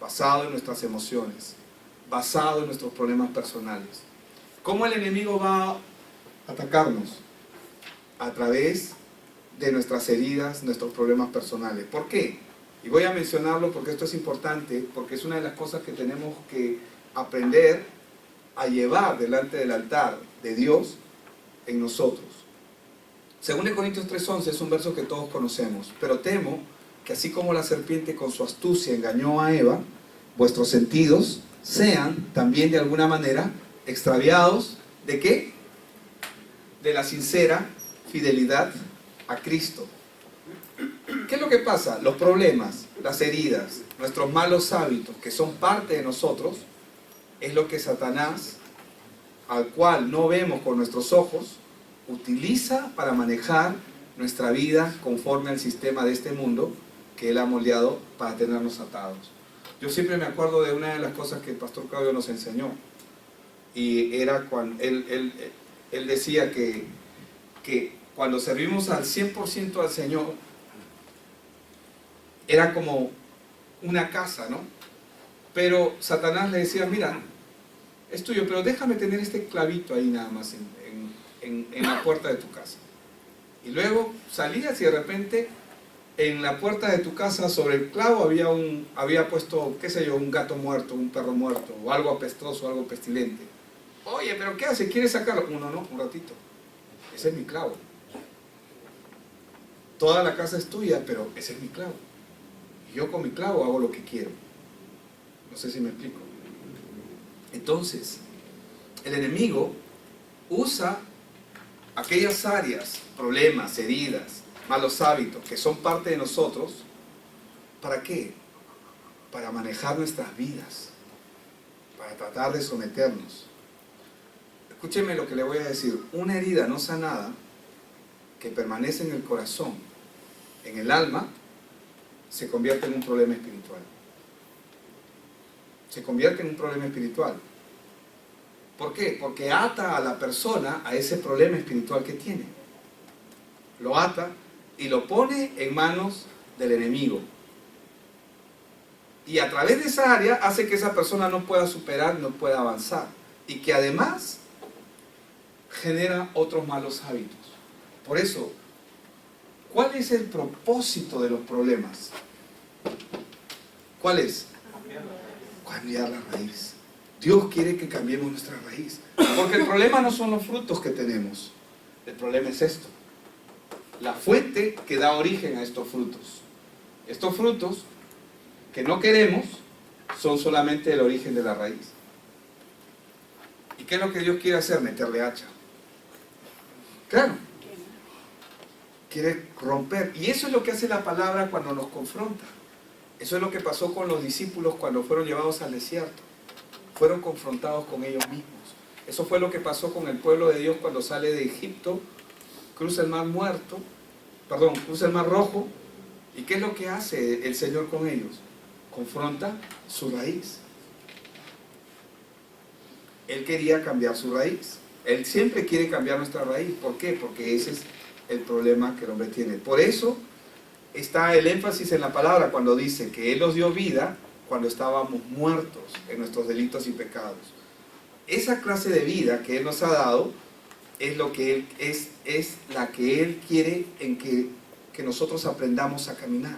basado en nuestras emociones, basado en nuestros problemas personales. ¿Cómo el enemigo va a atacarnos? A través de nuestras heridas, nuestros problemas personales. ¿Por qué? Y voy a mencionarlo porque esto es importante, porque es una de las cosas que tenemos que aprender a llevar delante del altar de Dios en nosotros. Según de Corintios 3:11 es un verso que todos conocemos. Pero temo que así como la serpiente con su astucia engañó a Eva, vuestros sentidos sean también de alguna manera extraviados. ¿De qué? De la sincera fidelidad a Cristo. ¿Qué es lo que pasa? Los problemas, las heridas, nuestros malos hábitos que son parte de nosotros, es lo que Satanás, al cual no vemos con nuestros ojos, utiliza para manejar nuestra vida conforme al sistema de este mundo que Él ha moldeado para tenernos atados. Yo siempre me acuerdo de una de las cosas que el pastor Claudio nos enseñó, y era cuando él decía que cuando servimos al 100% al Señor, era como una casa, ¿no? Pero Satanás le decía, mira, es tuyo, pero déjame tener este clavito ahí nada más en la puerta de tu casa. Y luego salías y de repente en la puerta de tu casa sobre el clavo había puesto, qué sé yo, un gato muerto, un perro muerto, o algo apestoso, algo pestilente. Oye, pero ¿qué hace? ¿Quieres sacarlo? No, un ratito. Ese es mi clavo. Toda la casa es tuya, pero ese es mi clavo. Y yo con mi clavo hago lo que quiero. No sé si me explico. Entonces, el enemigo usa aquellas áreas, problemas, heridas, malos hábitos que son parte de nosotros. ¿Para qué? Para manejar nuestras vidas, para tratar de someternos. Escúcheme lo que le voy a decir. Una herida no sanada que permanece en el corazón, en el alma, se convierte en un problema espiritual. Se convierte en un problema espiritual. ¿Por qué? Porque ata a la persona a ese problema espiritual que tiene. Lo ata y lo pone en manos del enemigo. Y a través de esa área hace que esa persona no pueda superar, no pueda avanzar. Y que además genera otros malos hábitos. Por eso, ¿cuál es el propósito de los problemas? ¿Cuál es? Cambiar la raíz. Dios quiere que cambiemos nuestra raíz. Porque el problema no son los frutos que tenemos. El problema es esto. La fuente que da origen a estos frutos. Estos frutos que no queremos son solamente el origen de la raíz. ¿Y qué es lo que Dios quiere hacer? Meterle hacha. Claro. Quiere romper. Y eso es lo que hace la palabra cuando nos confronta. Eso es lo que pasó con los discípulos cuando fueron llevados al desierto. Fueron confrontados con ellos mismos. Eso fue lo que pasó con el pueblo de Dios cuando sale de Egipto, cruza el mar cruza el mar rojo. ¿Y qué es lo que hace el Señor con ellos? Confronta su raíz. Él quería cambiar su raíz. Él siempre quiere cambiar nuestra raíz. ¿Por qué? Porque ese es el problema que el hombre tiene. Por eso está el énfasis en la palabra cuando dice que Él nos dio vida cuando estábamos muertos en nuestros delitos y pecados. Esa clase de vida que Él nos ha dado es lo que Él es la que Él quiere en que nosotros aprendamos a caminar.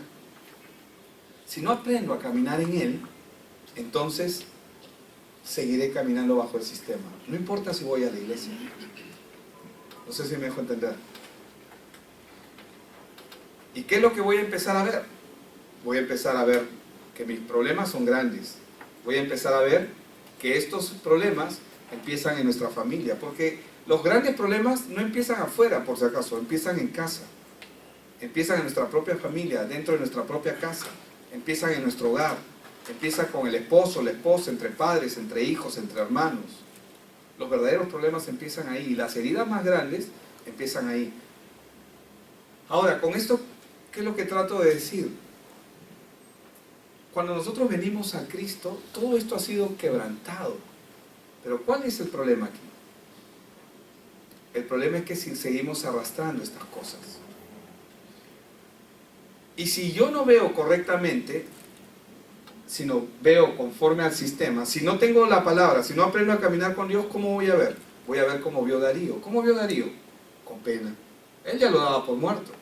Si no aprendo a caminar en Él, entonces seguiré caminando bajo el sistema. No importa si voy a la iglesia. No sé si me dejo entender. ¿Y qué es lo que voy a empezar a ver? Voy a empezar a ver que mis problemas son grandes. Voy a empezar a ver que estos problemas empiezan en nuestra familia. Porque los grandes problemas no empiezan afuera, por si acaso, empiezan en casa. Empiezan en nuestra propia familia, dentro de nuestra propia casa. Empiezan en nuestro hogar. Empieza con el esposo, la esposa, entre padres, entre hijos, entre hermanos. Los verdaderos problemas empiezan ahí. Y las heridas más grandes empiezan ahí. Ahora, con esto, ¿qué es lo que trato de decir? Cuando nosotros venimos a Cristo, todo esto ha sido quebrantado. Pero ¿cuál es el problema aquí? El problema es que si seguimos arrastrando estas cosas. Y si yo no veo correctamente, sino veo conforme al sistema, si no tengo la palabra, si no aprendo a caminar con Dios, ¿cómo voy a ver? Voy a ver cómo vio Darío. ¿Cómo vio Darío? Con pena. Él ya lo daba por muerto.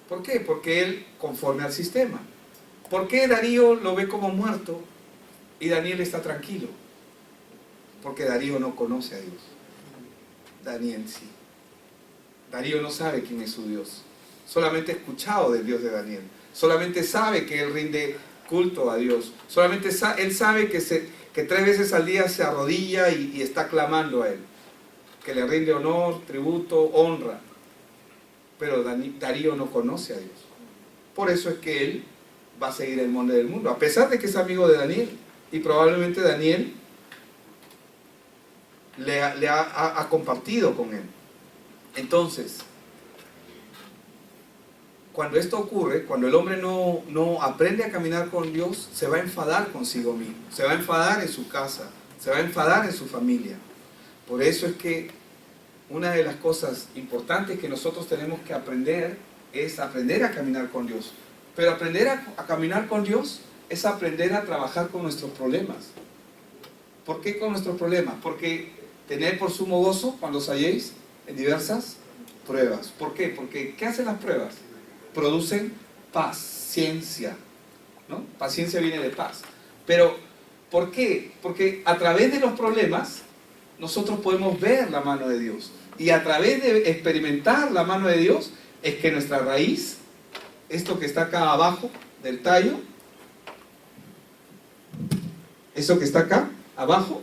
¿Por qué? Porque él conforme al sistema. ¿Por qué Darío lo ve como muerto y Daniel está tranquilo? Porque Darío no conoce a Dios. Daniel sí. Darío no sabe quién es su Dios. Solamente ha escuchado del Dios de Daniel. Solamente sabe que él rinde culto a Dios. Solamente él sabe que 3 veces al día se arrodilla y está clamando a él. Que le rinde honor, tributo, honra. Pero Darío no conoce a Dios. Por eso es que él va a seguir el molde del mundo, a pesar de que es amigo de Daniel. Y probablemente Daniel ha compartido con él. Entonces, cuando esto ocurre, cuando el hombre no aprende a caminar con Dios, se va a enfadar consigo mismo, se va a enfadar en su casa, se va a enfadar en su familia. Por eso es que una de las cosas importantes que nosotros tenemos que aprender es aprender a caminar con Dios. Pero aprender a caminar con Dios es aprender a trabajar con nuestros problemas. ¿Por qué con nuestros problemas? Porque tened por sumo gozo cuando os halléis en diversas pruebas. ¿Por qué? Porque ¿qué hacen las pruebas? Producen paciencia, ¿no? Paciencia viene de paz. Pero ¿por qué? Porque a través de los problemas nosotros podemos ver la mano de Dios. Y a través de experimentar la mano de Dios es que nuestra raíz, esto que está acá abajo del tallo, eso que está acá abajo,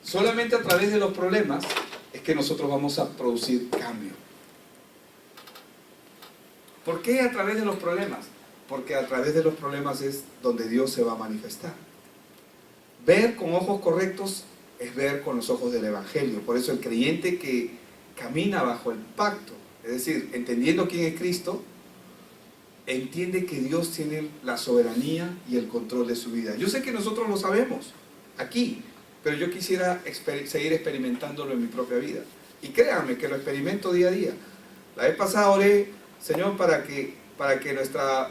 solamente a través de los problemas es que nosotros vamos a producir cambio. ¿Por qué a través de los problemas? Porque a través de los problemas es donde Dios se va a manifestar. Ver con ojos correctos es ver con los ojos del Evangelio. Por eso el creyente que camina bajo el pacto, es decir, entendiendo quién es Cristo, entiende que Dios tiene la soberanía y el control de su vida. Yo sé que nosotros lo sabemos aquí, pero yo quisiera seguir experimentándolo en mi propia vida. Y créanme que lo experimento día a día. La vez pasada oré, Señor, para que nuestra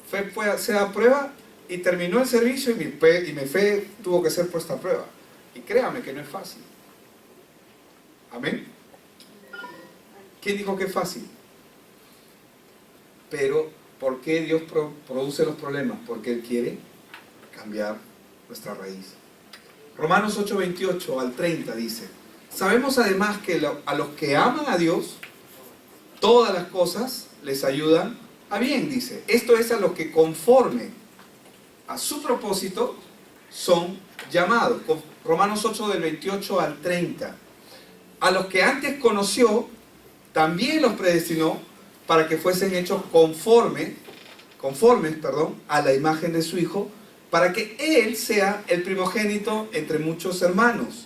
fue sea a prueba y terminó el servicio y mi fe tuvo que ser puesta a prueba. Y créame que no es fácil. Amén. ¿Quién dijo que es fácil? Pero, ¿por qué Dios produce los problemas? Porque Él quiere cambiar nuestra raíz. Romanos 8, 28 al 30 dice: sabemos además que a los que aman a Dios, todas las cosas les ayudan a bien, dice. Esto es, a los que conforme a su propósito son llamados. Romanos 8 del 28 al 30. A los que antes conoció, también los predestinó para que fuesen hechos conformes, a la imagen de su Hijo, para que Él sea el primogénito entre muchos hermanos.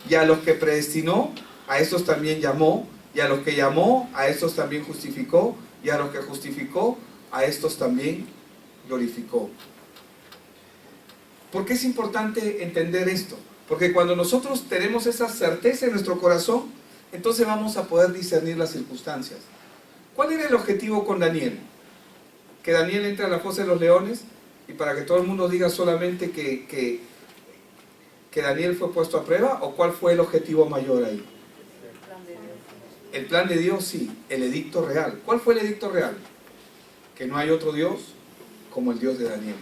Y a los que predestinó, a estos también llamó, y a los que llamó, a estos también justificó, y a los que justificó, a estos también glorificó. ¿Por qué es importante entender esto? Porque cuando nosotros tenemos esa certeza en nuestro corazón, entonces vamos a poder discernir las circunstancias. ¿Cuál era el objetivo con Daniel? Que Daniel entre a la fosa de los leones, y para que todo el mundo diga solamente que Daniel fue puesto a prueba, ¿o cuál fue el objetivo mayor ahí? El plan de Dios, sí. El edicto real. ¿Cuál fue el edicto real? Que no hay otro Dios como el Dios de Daniel.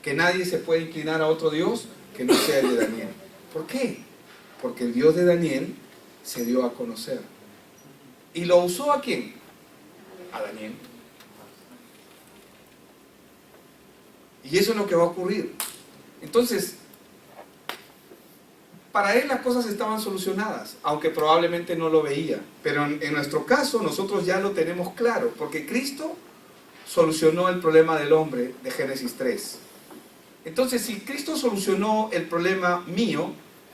Que nadie se puede inclinar a otro Dios que no sea el de Daniel. ¿Por qué? Porque el Dios de Daniel se dio a conocer. ¿Y lo usó a quién? A Daniel. Y eso es lo que va a ocurrir. Entonces, para él las cosas estaban solucionadas, aunque probablemente no lo veía. Pero en nuestro caso, nosotros ya lo tenemos claro, porque Cristo solucionó el problema del hombre de Génesis 3. Entonces, si Cristo solucionó el problema mío,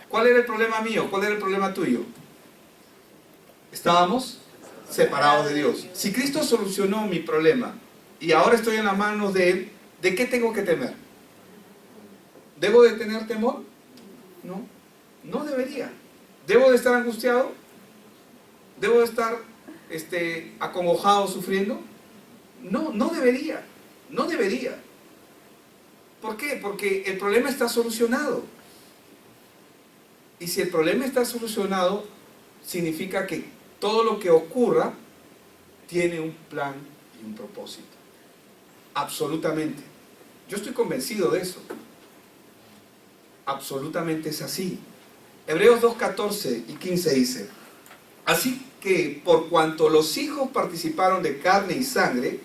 ¿cuál era el problema mío? ¿Cuál era el problema tuyo? Estábamos separados de Dios. Si Cristo solucionó mi problema y ahora estoy en las manos de Él, ¿de qué tengo que temer? ¿Debo de tener temor? No, no debería. ¿Debo de estar angustiado? ¿Debo de estar acongojado, sufriendo? No, no debería. No debería. ¿Por qué? Porque el problema está solucionado. Y si el problema está solucionado, significa que todo lo que ocurra tiene un plan y un propósito. Absolutamente. Yo estoy convencido de eso. Absolutamente es así. Hebreos 2, 14 y 15 dice: así que por cuanto los hijos participaron de carne y sangre,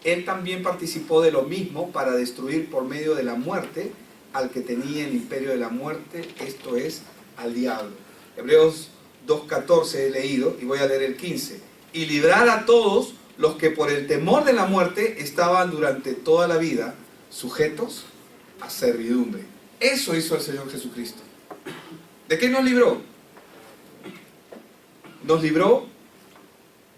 Él también participó de lo mismo para destruir por medio de la muerte al que tenía el imperio de la muerte, esto es, al diablo. Hebreos 2.14 he leído y voy a leer el 15. Y librar a todos los que por el temor de la muerte estaban durante toda la vida sujetos a servidumbre. Eso hizo el Señor Jesucristo. ¿De qué nos libró? Nos libró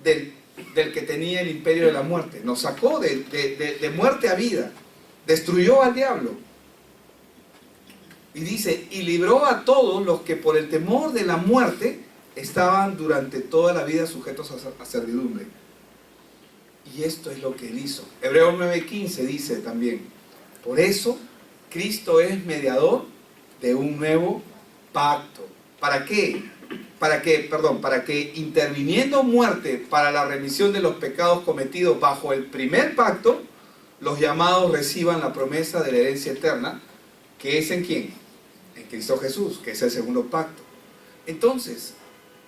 del que tenía el imperio de la muerte. Nos sacó de muerte a vida. Destruyó al diablo. Y dice, y libró a todos los que por el temor de la muerte estaban durante toda la vida sujetos a servidumbre. Y esto es lo que Él hizo. Hebreos 9:15 dice también: por eso Cristo es mediador de un nuevo pacto. ¿Para qué? Para que interviniendo muerte para la remisión de los pecados cometidos bajo el primer pacto, los llamados reciban la promesa de la herencia eterna, que es ¿en quién? En Cristo Jesús, que es el segundo pacto. Entonces,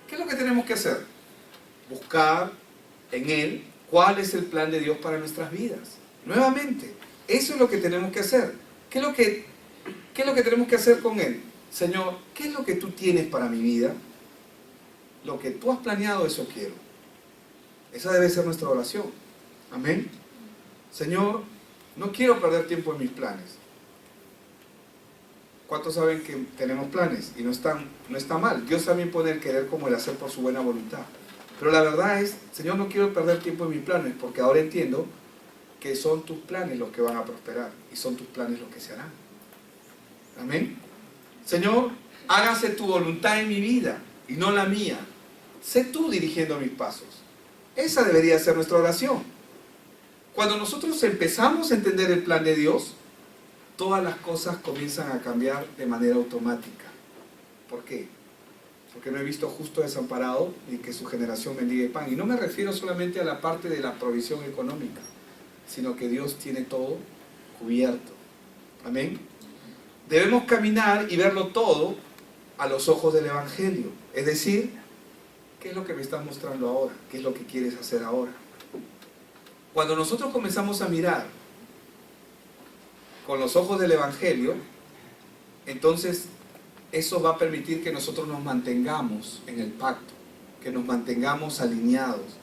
¿qué es lo que tenemos que hacer? Buscar en Él cuál es el plan de Dios para nuestras vidas. Nuevamente, eso es lo que tenemos que hacer. ¿Qué es lo que tenemos que hacer con Él? Señor, ¿qué es lo que tú tienes para mi vida? Lo que tú has planeado, eso quiero. Esa debe ser nuestra oración. Amén. Señor, no quiero perder tiempo en mis planes. ¿Cuántos saben que tenemos planes? Y no está mal. Dios también pone el querer como el hacer por su buena voluntad. Pero la verdad es, Señor, no quiero perder tiempo en mis planes, porque ahora entiendo que son tus planes los que van a prosperar y son tus planes los que se harán. Amén. Señor, hágase tu voluntad en mi vida y no la mía. Sé tú dirigiendo mis pasos. Esa debería ser nuestra oración. Cuando nosotros empezamos a entender el plan de Dios, todas las cosas comienzan a cambiar de manera automática. ¿Por qué? Porque no he visto justo desamparado ni que su generación mendigue pan. Y no me refiero solamente a la parte de la provisión económica, sino que Dios tiene todo cubierto. Amén. Debemos caminar y verlo todo a los ojos del Evangelio. Es decir, ¿qué es lo que me estás mostrando ahora? ¿Qué es lo que quieres hacer ahora? Cuando nosotros comenzamos a mirar con los ojos del Evangelio, entonces eso va a permitir que nosotros nos mantengamos en el pacto, que nos mantengamos alineados.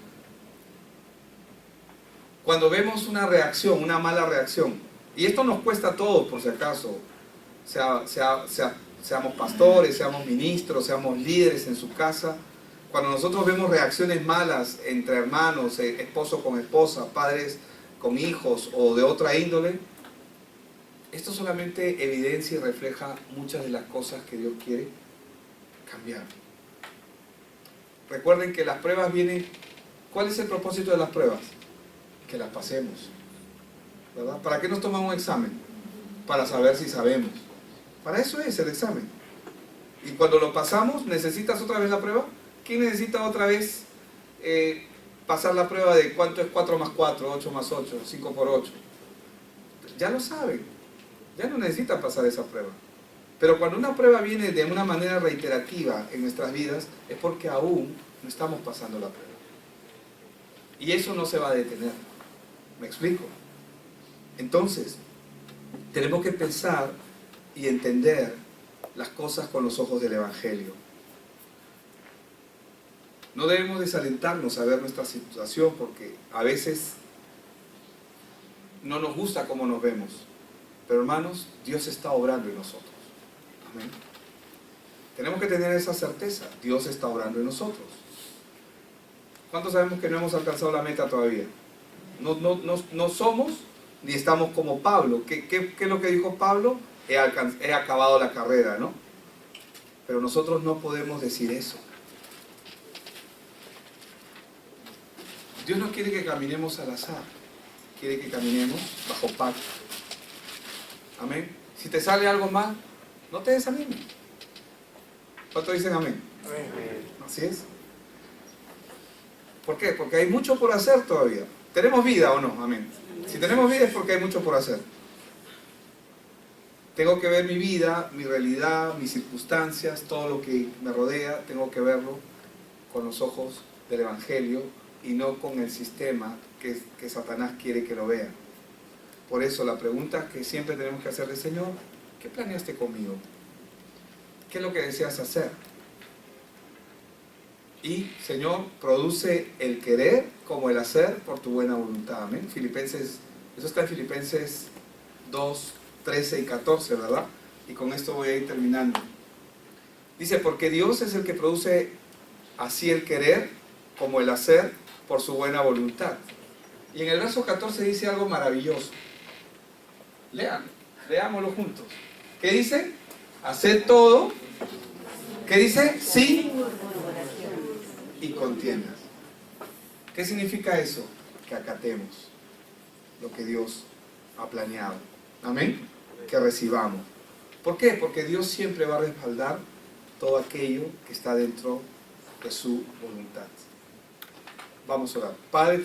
Cuando vemos una reacción, una mala reacción, y esto nos cuesta a todos por si acaso, seamos pastores, seamos ministros, seamos líderes en su casa, cuando nosotros vemos reacciones malas entre hermanos, esposo con esposa, padres con hijos o de otra índole, esto solamente evidencia y refleja muchas de las cosas que Dios quiere cambiar. Recuerden que las pruebas vienen. ¿Cuál es el propósito de las pruebas? Que las pasemos, ¿verdad? ¿Para qué nos toman un examen? Para saber si sabemos. Para eso es el examen. Y cuando lo pasamos, ¿necesitas otra vez la prueba? ¿Quién necesita otra vez pasar la prueba de cuánto es 4 más 4, 8 más 8, 5 por 8? Ya lo saben. Ya no necesita pasar esa prueba. Pero cuando una prueba viene de una manera reiterativa en nuestras vidas, es porque aún no estamos pasando la prueba. Y eso no se va a detener. ¿Me explico? Entonces, tenemos que pensar y entender las cosas con los ojos del Evangelio. No debemos desalentarnos a ver nuestra situación porque a veces no nos gusta cómo nos vemos. Pero hermanos, Dios está obrando en nosotros. Amén. Tenemos que tener esa certeza. Dios está obrando en nosotros. ¿Cuántos sabemos que no hemos alcanzado la meta todavía? No somos ni estamos como Pablo. ¿Qué es lo que dijo Pablo? He acabado la carrera, ¿no? Pero nosotros no podemos decir eso. Dios no quiere que caminemos al azar. Quiere que caminemos bajo pacto. Amén. Si te sale algo mal, no te desanimes. ¿Cuántos dicen amén? Amén? Así es. ¿Por qué? Porque hay mucho por hacer todavía. ¿Tenemos vida o no? Amén. Si tenemos vida es porque hay mucho por hacer. Tengo que ver mi vida, mi realidad, mis circunstancias, todo lo que me rodea, tengo que verlo con los ojos del Evangelio y no con el sistema que Satanás quiere que lo vea. Por eso la pregunta que siempre tenemos que hacerle, Señor, ¿qué planeaste conmigo? ¿Qué es lo que deseas hacer? Y, Señor, produce el querer como el hacer por tu buena voluntad. Amén. Eso está en Filipenses 2, 13 y 14, ¿verdad? Y con esto voy a ir terminando. Dice, porque Dios es el que produce así el querer como el hacer por su buena voluntad. Y en el verso 14 dice algo maravilloso. Leámoslo juntos. ¿Qué dice? Haced todo. ¿Qué dice? Sí. Y contiendas. ¿Qué significa eso? Que acatemos lo que Dios ha planeado. Amén. Que recibamos. ¿Por qué? Porque Dios siempre va a respaldar todo aquello que está dentro de su voluntad. Vamos a orar. Padre,